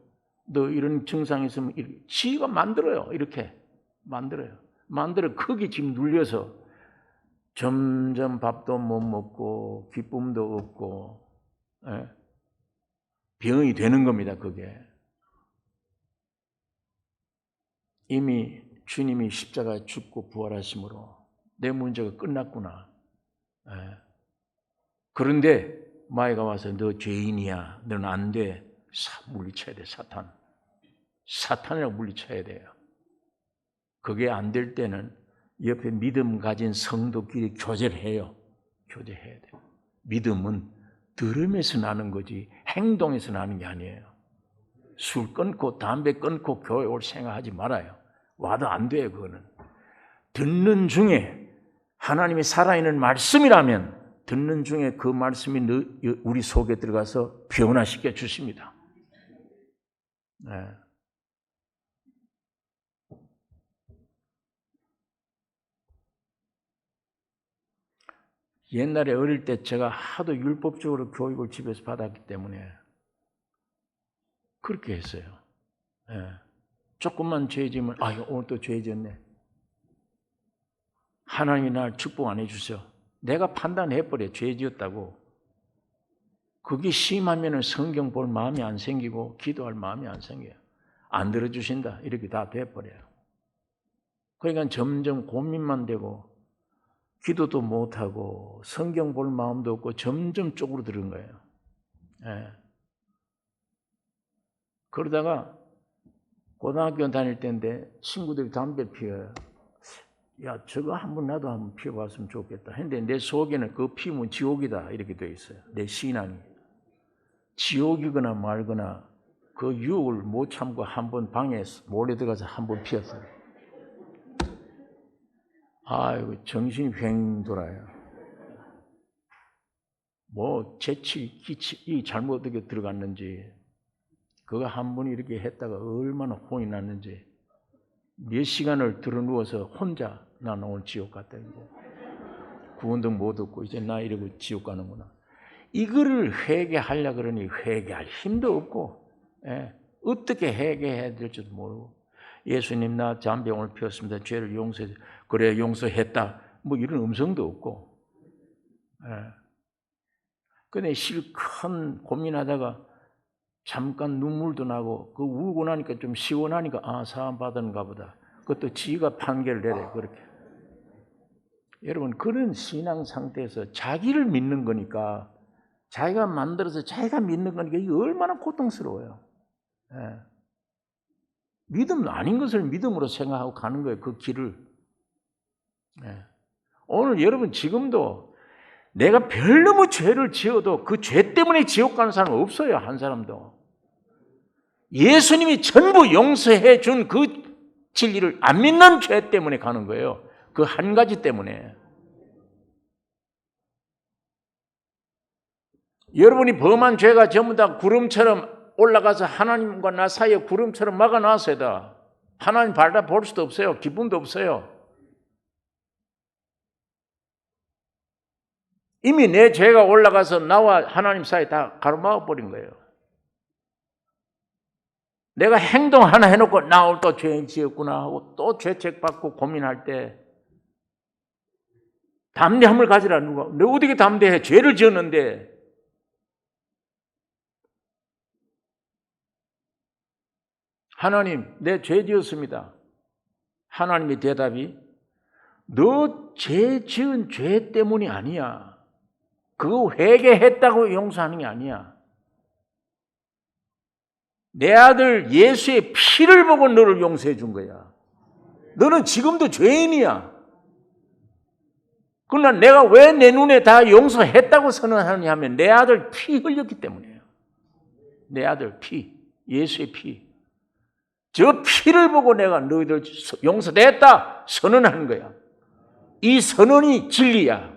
너 이런 증상이 있으면 지가 만들어요. 이렇게 만들어요. 거기 지금 눌려서 점점 밥도 못 먹고 기쁨도 없고 병이 되는 겁니다. 그게. 이미 주님이 십자가에 죽고 부활하심으로 내 문제가 끝났구나. 그런데 마귀가 와서 너 죄인이야. 너는 안 돼. 물리쳐야 돼. 사탄이라고 물리쳐야 돼요. 그게 안 될 때는 옆에 믿음 가진 성도끼리 교제해야 돼요. 믿음은 들음에서 나는 거지 행동에서 나는 게 아니에요. 술 끊고 담배 끊고 교회 올 생각하지 말아요. 와도 안 돼요. 그거는. 듣는 중에 하나님이 살아있는 말씀이라면 듣는 중에 그 말씀이 우리 속에 들어가서 변화시켜 주십니다. 옛날에 어릴 때 제가 하도 율법적으로 교육을 집에서 받았기 때문에 그렇게 했어요. 조금만 죄 지으면 오늘 또 죄 지었네. 하나님이 날 축복 안 해주세요. 내가 판단해버려. 죄 지었다고. 그게 심하면 성경 볼 마음이 안 생기고 기도할 마음이 안 생겨요. 안 들어주신다. 이렇게 다 돼버려요. 그러니까 점점 고민만 되고 기도도 못하고 성경 볼 마음도 없고 점점 쪼그러드는 거예요. 그러다가 고등학교 다닐 때인데 친구들이 담배 피워요. 야, 저거 나도 한번 피워봤으면 좋겠다. 했는데 내 속에는 그거 피우면 지옥이다 이렇게 돼 있어요. 내 신앙이. 지옥이거나 말거나 그 유혹을 못 참고 한번 방에 몰래 들어가서 한번 피웠어요. 아이고 정신이 휑 돌아요. 재치, 기치 잘못 어떻게 들어갔는지 그거 한 번 이렇게 했다가 얼마나 혼이 났는지 몇 시간을 들어누워서 혼자 나 오늘 지옥 갔다 이제 구원도 못 얻고 이제 나 이러고 지옥 가는구나. 이거를 회개하려고 그러니 회개할 힘도 없고 어떻게 회개해야 될지도 모르고 예수님 나 담배 오늘 피웠습니다. 죄를 용서해. 그래 용서했다. 이런 음성도 없고. 근데 실컷 고민하다가 잠깐 눈물도 나고 그 울고 나니까 좀 시원하니까 사함 받은가 보다. 그것도 지가 판결을 내려 그렇게. 여러분 그런 신앙 상태에서 자기를 믿는 거니까 자기가 만들어서 자기가 믿는 거니까 이게 얼마나 고통스러워요. 믿음 아닌 것을 믿음으로 생각하고 가는 거예요. 그 길을. 오늘 여러분 지금도 내가 별너무 죄를 지어도 그 죄 때문에 지옥 가는 사람은 없어요. 한 사람도. 예수님이 전부 용서해 준 그 진리를 안 믿는 죄 때문에 가는 거예요. 그 한 가지 때문에. 여러분이 범한 죄가 전부 다 구름처럼 올라가서 하나님과 나 사이에 구름처럼 막아놨어야 하나님 바라볼 수도 없어요. 기쁨도 없어요. 이미 내 죄가 올라가서 나와 하나님 사이 다 가로막아 버린 거예요. 내가 행동 하나 해놓고 나 오늘 또 죄 지었구나 하고 또 죄책 받고 고민할 때 담대함을 가지라. 누가 너 어떻게 담대해? 죄를 지었는데. 하나님, 내 죄 지었습니다. 하나님의 대답이 너 죄 지은 죄 때문이 아니야. 그거 회개했다고 용서하는 게 아니야. 내 아들 예수의 피를 보고 너를 용서해 준 거야. 너는 지금도 죄인이야. 그러나 내가 왜 내 눈에 다 용서했다고 선언하느냐 하면 내 아들 피 흘렸기 때문이에요. 내 아들 피, 예수의 피. 저 피를 보고 내가 너희들 용서됐다 선언하는 거야. 이 선언이 진리야.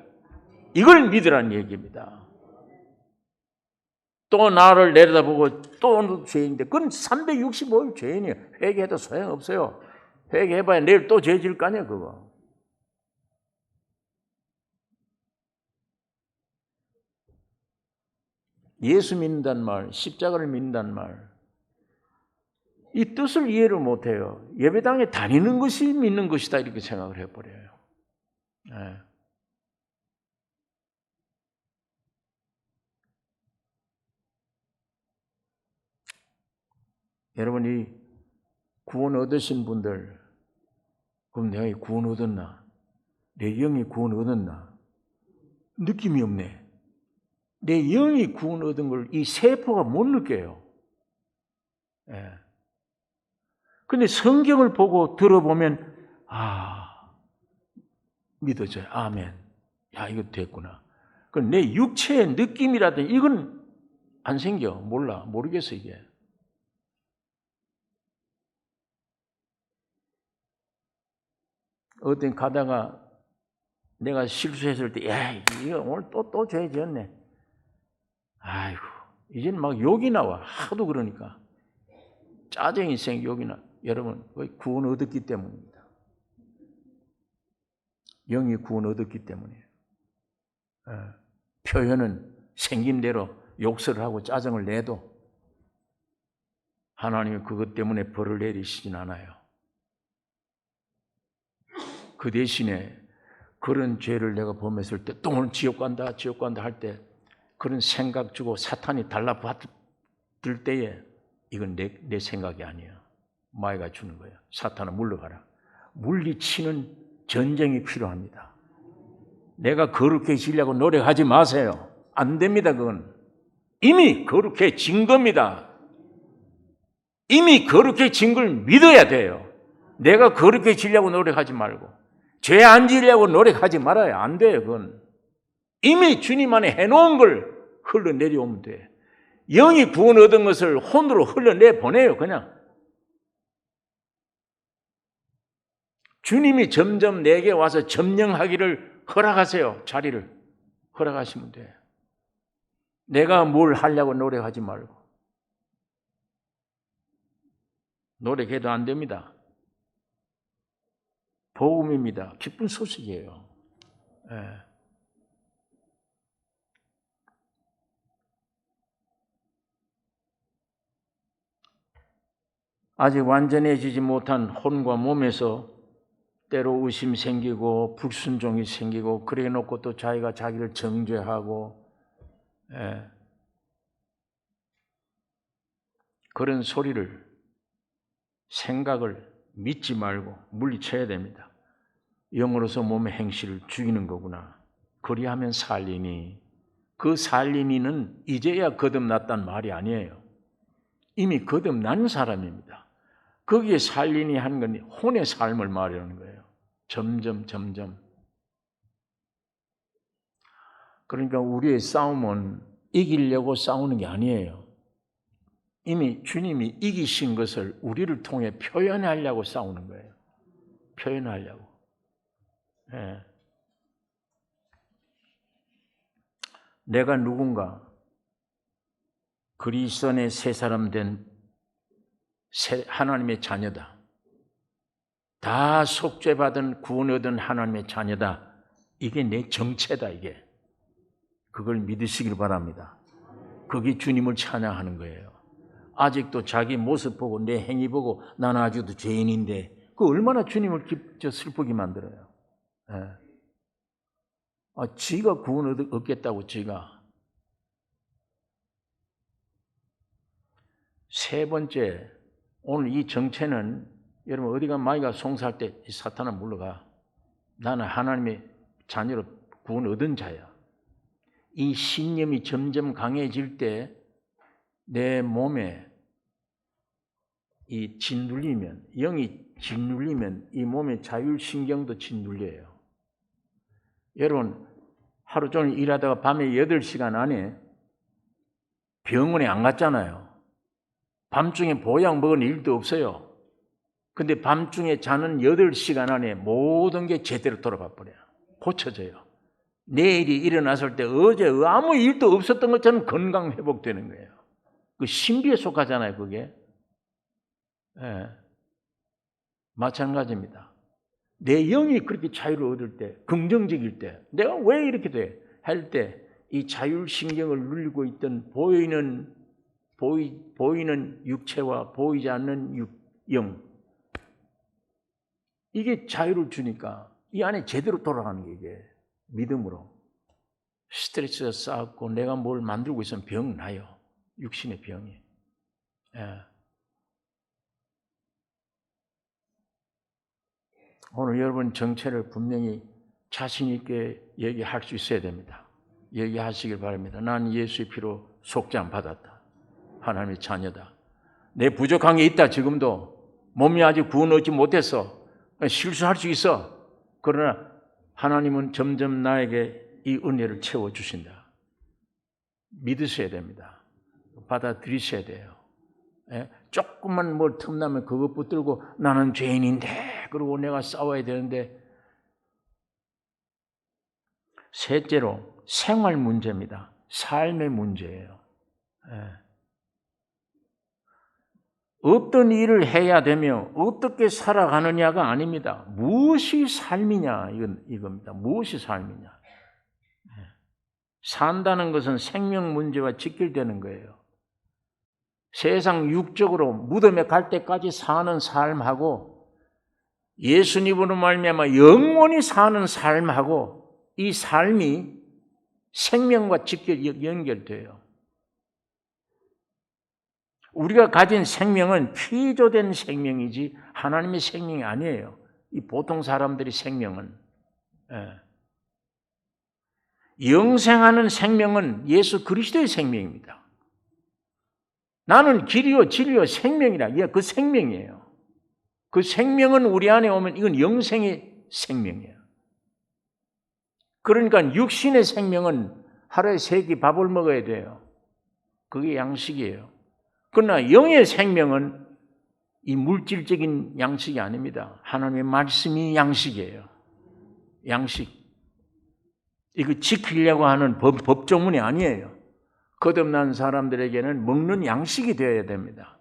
이걸 믿으라는 얘기입니다. 또 나를 내려다보고 또 죄인인데 그건 365일 죄인이에요. 회개해도 소용없어요. 회개해봐야 내일 또 죄 지을 거 아니야 그거. 예수 믿는다는 말, 십자가를 믿는다는 말, 이 뜻을 이해를 못해요. 예배당에 다니는 것이 믿는 것이다 이렇게 생각을 해버려요. 네. 여러분이 구원 얻으신 분들, 그럼 내가 구원 얻었나? 내 영이 구원 얻었나? 느낌이 없네. 내 영이 구원 얻은 걸 이 세포가 못 느껴요. 예. 근데 성경을 보고 들어보면, 믿어져요. 아멘. 야, 이거 됐구나. 그럼 내 육체의 느낌이라든지 이건 안 생겨. 모르겠어, 이게. 어떤 가다가 내가 실수했을 때, 야, 이거 오늘 또 죄 지었네. 아이고, 이제는 막 욕이 나와. 하도 그러니까. 짜증이 욕이 나. 여러분, 구원 얻었기 때문입니다. 영이 구원 얻었기 때문이에요. 표현은 생긴 대로 욕설을 하고 짜증을 내도 하나님이 그것 때문에 벌을 내리시진 않아요. 그 대신에 그런 죄를 내가 범했을 때 또 오늘 지옥 간다 할 때 그런 생각 주고 사탄이 달라붙을 때에 이건 내 생각이 아니야. 마귀가 주는 거야. 사탄아 물러가라. 물리치는 전쟁이 필요합니다. 내가 거룩해지려고 노력하지 마세요. 안 됩니다. 그건 이미 거룩해진 겁니다. 이미 거룩해진 걸 믿어야 돼요. 내가 거룩해지려고 노력하지 말고 죄 안 지으려고 노력하지 말아요. 안 돼요. 그건 이미 주님 안에 해놓은 걸 흘러내려오면 돼. 영이 구원 얻은 것을 혼으로 흘러내보내요. 그냥 주님이 점점 내게 와서 점령하기를 허락하세요. 자리를 허락하시면 돼요. 내가 뭘 하려고 노력하지 말고. 노력해도 안 됩니다. 복음입니다. 기쁜 소식이에요. 네. 아직 완전해지지 못한 혼과 몸에서 때로 의심 생기고 불순종이 생기고 그래 놓고 또 자기가 자기를 정죄하고 그런 소리를 생각을 믿지 말고 물리쳐야 됩니다. 영으로서 몸의 행실을 죽이는 거구나. 그리하면 살리니. 그 살리니는 이제야 거듭났단 말이 아니에요. 이미 거듭난 사람입니다. 거기에 살리니 하는 건 혼의 삶을 말하는 거예요. 점점. 그러니까 우리의 싸움은 이기려고 싸우는 게 아니에요. 이미 주님이 이기신 것을 우리를 통해 표현하려고 싸우는 거예요. 표현하려고. 예. 내가 누군가 그리스도 안에 새 사람 된 하나님의 자녀다. 다 속죄받은 구원 얻은 하나님의 자녀다. 이게 내 정체다. 이게. 그걸 믿으시길 바랍니다. 그게 주님을 찬양하는 거예요. 아직도 자기 모습 보고 내 행위 보고 나는 아직도 죄인인데 그 얼마나 주님을 슬프게 만들어요. 예. 지가 구원 얻겠다고 지가. 세 번째, 오늘 이 정체는 여러분 어디가 마귀가 송사할 때 사탄은 물러가. 나는 하나님의 자녀로 구원 얻은 자야. 이 신념이 점점 강해질 때 내 몸에 이 짓눌리면, 영이 짓눌리면 이 몸의 자율신경도 짓눌려요. 여러분 하루 종일 일하다가 밤에 8시간 안에 병원에 안 갔잖아요. 밤중에 보약 먹은 일도 없어요. 근데 밤중에 자는 8시간 안에 모든 게 제대로 돌아가 버려요. 고쳐져요. 내일이 일어났을 때 어제 아무 일도 없었던 것처럼 건강 회복되는 거예요. 그 신비에 속하잖아요, 그게. 예. 마찬가지입니다. 내 영이 그렇게 자유를 얻을 때, 긍정적일 때, 내가 왜 이렇게 돼? 할 때, 이 자율신경을 누리고 있던 보이는 육체와 보이지 않는 영, 이게 자유를 주니까 이 안에 제대로 돌아가는 게 이게 믿음으로. 스트레스가 쌓고 내가 뭘 만들고 있으면 병 나요. 육신의 병이. 예. 오늘 여러분 정체를 분명히 자신 있게 얘기할 수 있어야 됩니다. 얘기하시길 바랍니다. 난 예수의 피로 속죄함 받았다. 하나님의 자녀다. 내 부족한 게 있다. 지금도 몸이 아직 구원 얻지 못했어. 실수할 수 있어. 그러나 하나님은 점점 나에게 이 은혜를 채워주신다. 믿으셔야 됩니다. 받아들이셔야 돼요. 예? 조금만 뭘 틈나면 그것 붙들고 나는 죄인인데 그러고 내가 싸워야 되는데. 셋째로 생활 문제입니다. 삶의 문제예요. 예. 어떤 일을 해야 되며 어떻게 살아가느냐가 아닙니다. 무엇이 삶이냐 이겁니다. 무엇이 삶이냐. 예. 산다는 것은 생명 문제와 직결되는 거예요. 세상 육적으로 무덤에 갈 때까지 사는 삶하고 예수님으로 말미암아 영원히 사는 삶하고 이 삶이 생명과 직결 연결돼요. 우리가 가진 생명은 피조된 생명이지 하나님의 생명이 아니에요. 이 보통 사람들의 생명은. 영생하는 생명은 예수 그리스도의 생명입니다. 나는 길이요 진리요 생명이라. 그 생명이에요. 그 생명은 우리 안에 오면 이건 영생의 생명이에요. 그러니까 육신의 생명은 하루에 3끼 밥을 먹어야 돼요. 그게 양식이에요. 그러나 영의 생명은 이 물질적인 양식이 아닙니다. 하나님의 말씀이 양식이에요. 양식. 이거 지키려고 하는 법조문이 아니에요. 거듭난 사람들에게는 먹는 양식이 되어야 됩니다.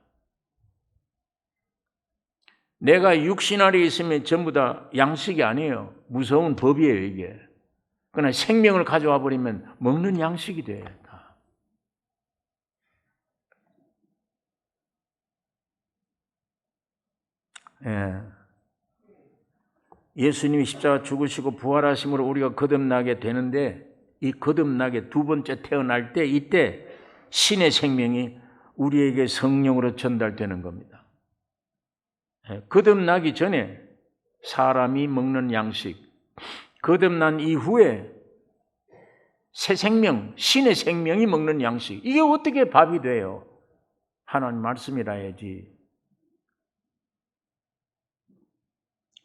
내가 육신 아래 있으면 전부 다 양식이 아니에요. 무서운 법이에요, 이게. 그러나 생명을 가져와 버리면 먹는 양식이 돼요. 예. 예수님이 십자가 죽으시고 부활하심으로 우리가 거듭나게 되는데 이 거듭나게 두 번째 태어날 때 이때 신의 생명이 우리에게 성령으로 전달되는 겁니다. 예. 거듭나기 전에 사람이 먹는 양식, 거듭난 이후에 새 생명, 신의 생명이 먹는 양식. 이게 어떻게 밥이 돼요? 하나님 말씀이라 해야지.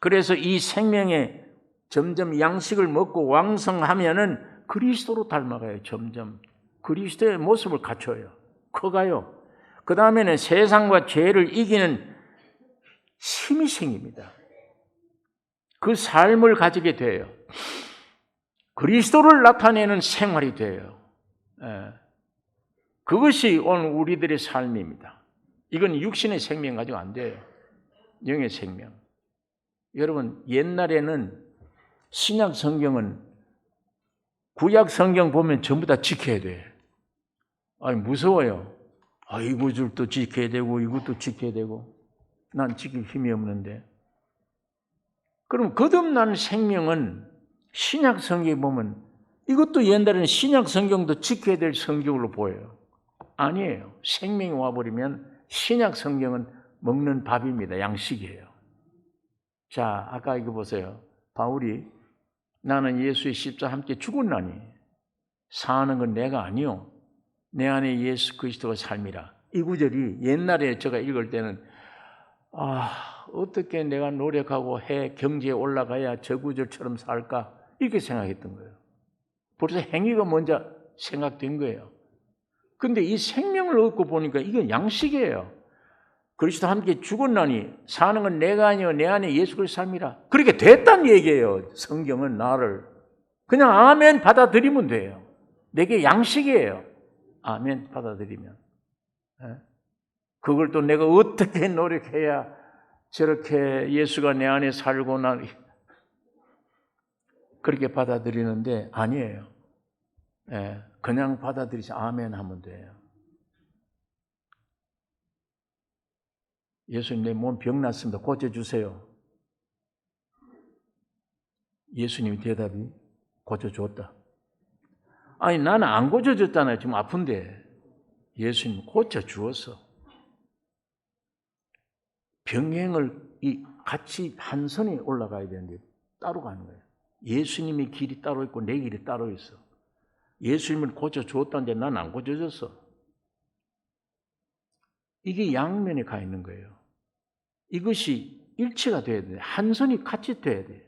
그래서 이 생명에 점점 양식을 먹고 왕성하면은 그리스도로 닮아가요. 점점 그리스도의 모습을 갖춰요. 커가요. 그 다음에는 세상과 죄를 이기는 힘이 생깁니다. 그 삶을 가지게 돼요. 그리스도를 나타내는 생활이 돼요. 그것이 오늘 우리들의 삶입니다. 이건 육신의 생명 가지고 안 돼요. 영의 생명. 여러분, 옛날에는 신약 성경은 구약 성경 보면 전부 다 지켜야 돼. 아니, 무서워요. 이것도 지켜야 되고 이것도 지켜야 되고. 난 지킬 힘이 없는데. 그럼 거듭난 생명은 신약 성경에 보면 이것도 옛날에는 신약 성경도 지켜야 될 성경으로 보여요. 아니에요. 생명이 와버리면 신약 성경은 먹는 밥입니다. 양식이에요. 자, 아까 이거 보세요. 바울이 나는 예수의 십자와 함께 죽었나니 사는 건 내가 아니요 내 안에 예수 그리스도가 삶이라. 이 구절이 옛날에 제가 읽을 때는 어떻게 내가 노력하고 경제에 올라가야 저 구절처럼 살까 이렇게 생각했던 거예요. 벌써 행위가 먼저 생각된 거예요. 근데 이 생명을 얻고 보니까 이건 양식이에요. 그리스도 함께 죽었나니 사는 건 내가 아니요 내 안에 예수 그리스도 삶이라. 그렇게 됐다는 얘기예요. 성경은 나를 그냥 아멘 받아들이면 돼요. 내게 양식이에요. 아멘 받아들이면. 그걸 또 내가 어떻게 노력해야 저렇게 예수가 내 안에 살고 난 그렇게 받아들이는데 아니에요. 그냥 받아들이지 아멘 하면 돼요. 예수님 내 몸 병 났습니다. 고쳐주세요. 예수님의 대답이 고쳐줬다. 아니 나는 안 고쳐줬잖아요. 지금 아픈데 예수님 고쳐주었어. 병행을 같이 한 선에 올라가야 되는데 따로 가는 거예요. 예수님의 길이 따로 있고 내 길이 따로 있어. 예수님은 고쳐줬다는데 난 안 고쳐줬어. 이게 양면에 가 있는 거예요. 이것이 일치가 돼야 돼요. 한 선이 같이 돼야 돼요.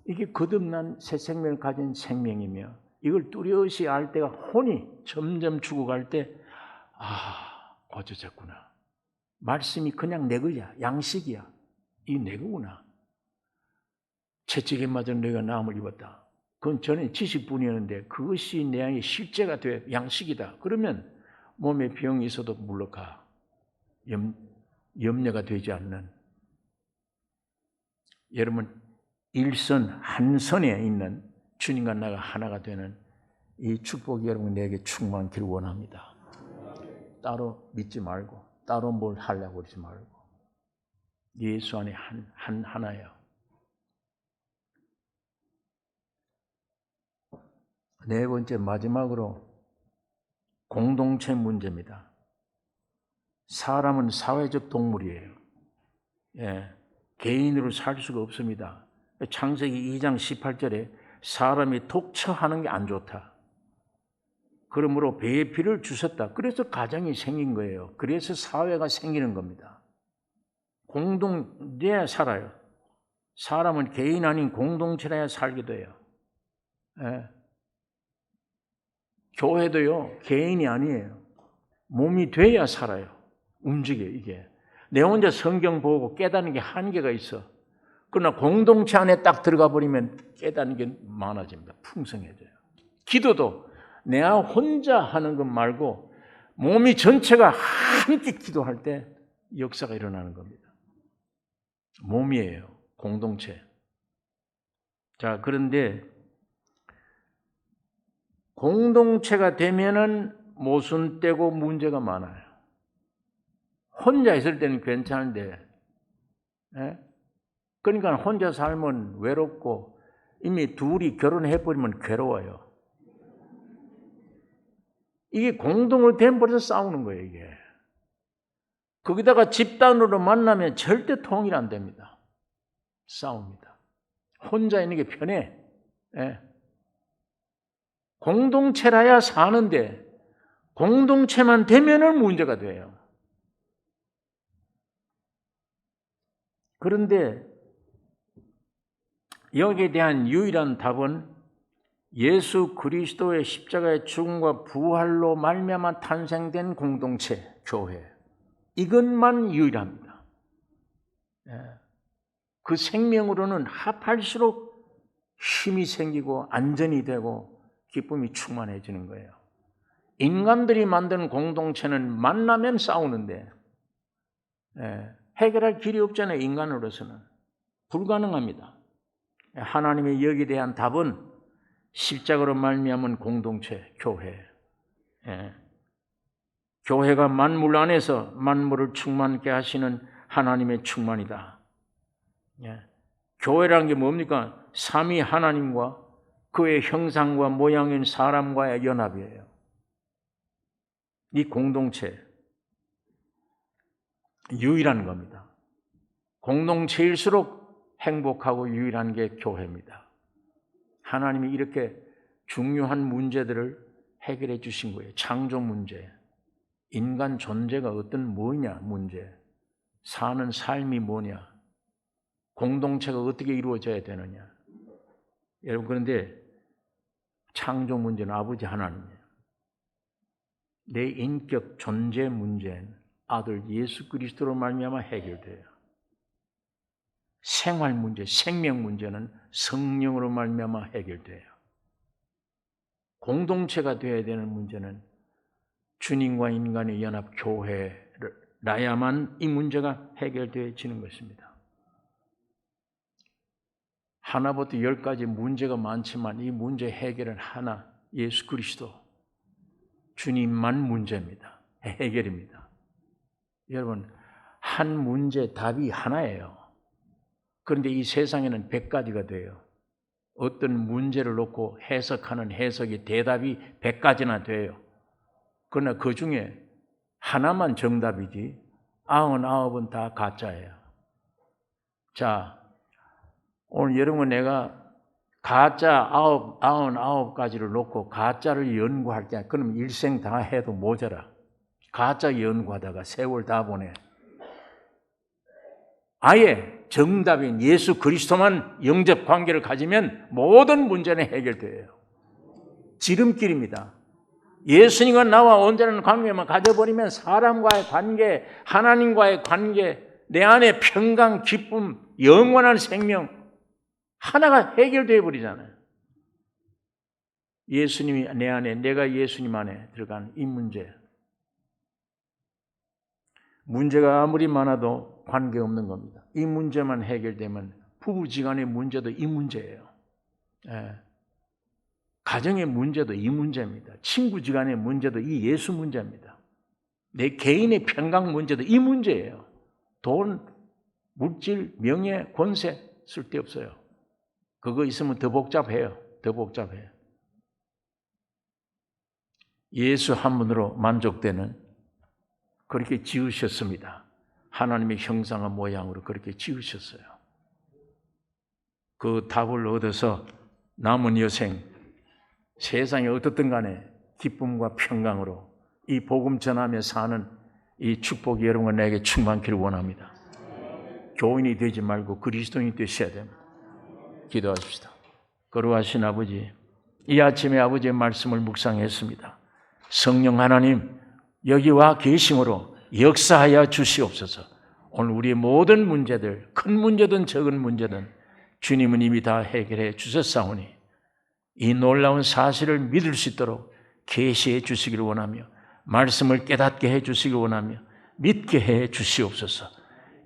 이게 거듭난 새 생명을 가진 생명이며 이걸 뚜렷이 알 때가 혼이 점점 죽어갈 때 고쳐졌구나. 말씀이 그냥 내 거야. 양식이야. 이 내 거구나. 채찍에 맞은 내가 나음을 입었다. 그건 전에 지식뿐이었는데 그것이 내 안에 실제가 돼 양식이다. 그러면 몸에 병이 있어도 물러가. 염려가 되지 않는. 여러분 일선 한 선에 있는 주님과 나가 하나가 되는 이 축복이 여러분 내게 충만기를 원합니다. 따로 믿지 말고 따로 뭘 하려고 그러지 말고 예수 안에 하나예요. 네 번째 마지막으로 공동체 문제입니다. 사람은 사회적 동물이에요. 개인으로 살 수가 없습니다. 창세기 2장 18절에 사람이 독처하는 게 안 좋다. 그러므로 배의 피를 주셨다. 그래서 가정이 생긴 거예요. 그래서 사회가 생기는 겁니다. 공동체에 살아요. 사람은 개인 아닌 공동체라야 살게 돼요. 교회도요, 개인이 아니에요. 몸이 돼야 살아요. 움직여, 이게. 내 혼자 성경 보고 깨닫는 게 한계가 있어. 그러나 공동체 안에 딱 들어가 버리면 깨닫는 게 많아집니다. 풍성해져요. 기도도 내가 혼자 하는 것 말고 몸이 전체가 함께 기도할 때 역사가 일어나는 겁니다. 몸이에요. 공동체. 자, 그런데 공동체가 되면은 모순되고 문제가 많아요. 혼자 있을 때는 괜찮은데, 그러니까 혼자 살면 외롭고 이미 둘이 결혼해버리면 괴로워요. 이게 공동으로 되면 싸우는 거예요, 이게. 거기다가 집단으로 만나면 절대 통일 안 됩니다. 싸웁니다. 혼자 있는 게 편해. 공동체라야 사는데 공동체만 되면은 문제가 돼요. 그런데 여기에 대한 유일한 답은 예수 그리스도의 십자가의 죽음과 부활로 말미암아 탄생된 공동체, 교회. 이것만 유일합니다. 그 생명으로는 합할수록 힘이 생기고 안전이 되고 기쁨이 충만해지는 거예요. 인간들이 만든 공동체는 만나면 싸우는데 해결할 길이 없잖아요. 인간으로서는 불가능합니다. 하나님의 여기에 대한 답은 십자가로 말미암은 공동체, 교회. 교회가 만물 안에서 만물을 충만케 하시는 하나님의 충만이다. 교회라는 게 뭡니까? 삼위 하나님과 그의 형상과 모양인 사람과의 연합이에요. 이 공동체 유일한 겁니다. 공동체일수록 행복하고 유일한 게 교회입니다. 하나님이 이렇게 중요한 문제들을 해결해 주신 거예요. 창조 문제, 인간 존재가 어떤 뭐냐 문제, 사는 삶이 뭐냐, 공동체가 어떻게 이루어져야 되느냐. 여러분, 그런데 창조 문제는 아버지 하나님이에요. 내 인격 존재 문제는 아들 예수 그리스도로 말미암아 해결돼요. 생활 문제, 생명 문제는 성령으로 말미암아 해결돼요. 공동체가 되어야 되는 문제는 주님과 인간의 연합 교회라야만 이 문제가 해결되어지는 것입니다. 하나부터 10까지 문제가 많지만 이 문제 해결은 하나, 예수 그리스도, 주님만 문제입니다. 해결입니다. 여러분, 한 문제 답이 하나예요. 그런데 이 세상에는 100가지가 돼요. 어떤 문제를 놓고 해석하는 해석이 대답이 100가지나 돼요. 그러나 그 중에 하나만 정답이지 99은 다 가짜예요. 자, 오늘 여러분 내가 가짜 99가지를 놓고 가짜를 연구할 때 그럼 일생 다 해도 모자라. 가짜 연구하다가 세월 다 보내. 아예 정답인 예수 그리스도만 영접 관계를 가지면 모든 문제는 해결돼요. 지름길입니다. 예수님과 나와 온전한 관계만 가져버리면 사람과의 관계, 하나님과의 관계, 내 안에 평강, 기쁨, 영원한 생명 하나가 해결되어 버리잖아요. 예수님이 내 안에, 내가 예수님 안에 들어간 이 문제. 문제가 아무리 많아도 관계없는 겁니다. 이 문제만 해결되면 부부지간의 문제도 이 문제예요. 가정의 문제도 이 문제입니다. 친구지간의 문제도 이 예수 문제입니다. 내 개인의 평강 문제도 이 문제예요. 돈, 물질, 명예, 권세 쓸데없어요. 그거 있으면 더 복잡해요. 더 복잡해요. 예수 한 분으로 만족되는 그렇게 지으셨습니다. 하나님의 형상과 모양으로 그렇게 지으셨어요. 그 답을 얻어서 남은 여생 세상이 어떻든 간에 기쁨과 평강으로 이 복음 전하며 사는 이 축복이 여러분과 내게 충만키를 원합니다. 교인이 되지 말고 그리스도인이 되셔야 됩니다. 기도하십시다. 거룩하신 아버지, 이 아침에 아버지의 말씀을 묵상했습니다. 성령 하나님, 여기 와 계심으로 역사하여 주시옵소서. 오늘 우리의 모든 문제들, 큰 문제든 적은 문제든 주님은 이미 다 해결해 주셨사오니 이 놀라운 사실을 믿을 수 있도록 계시해 주시기를 원하며 말씀을 깨닫게 해 주시기를 원하며 믿게 해 주시옵소서.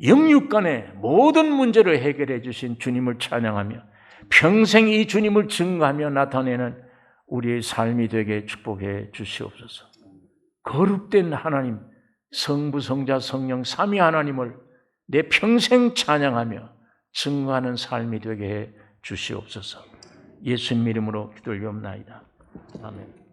영육간의 모든 문제를 해결해 주신 주님을 찬양하며 평생 이 주님을 증거하며 나타내는 우리의 삶이 되게 축복해 주시옵소서. 거룩된 하나님, 성부, 성자, 성령, 삼위 하나님을 내 평생 찬양하며 증거하는 삶이 되게 해 주시옵소서. 예수님 이름으로 기도를 드리옵나이다. 아멘.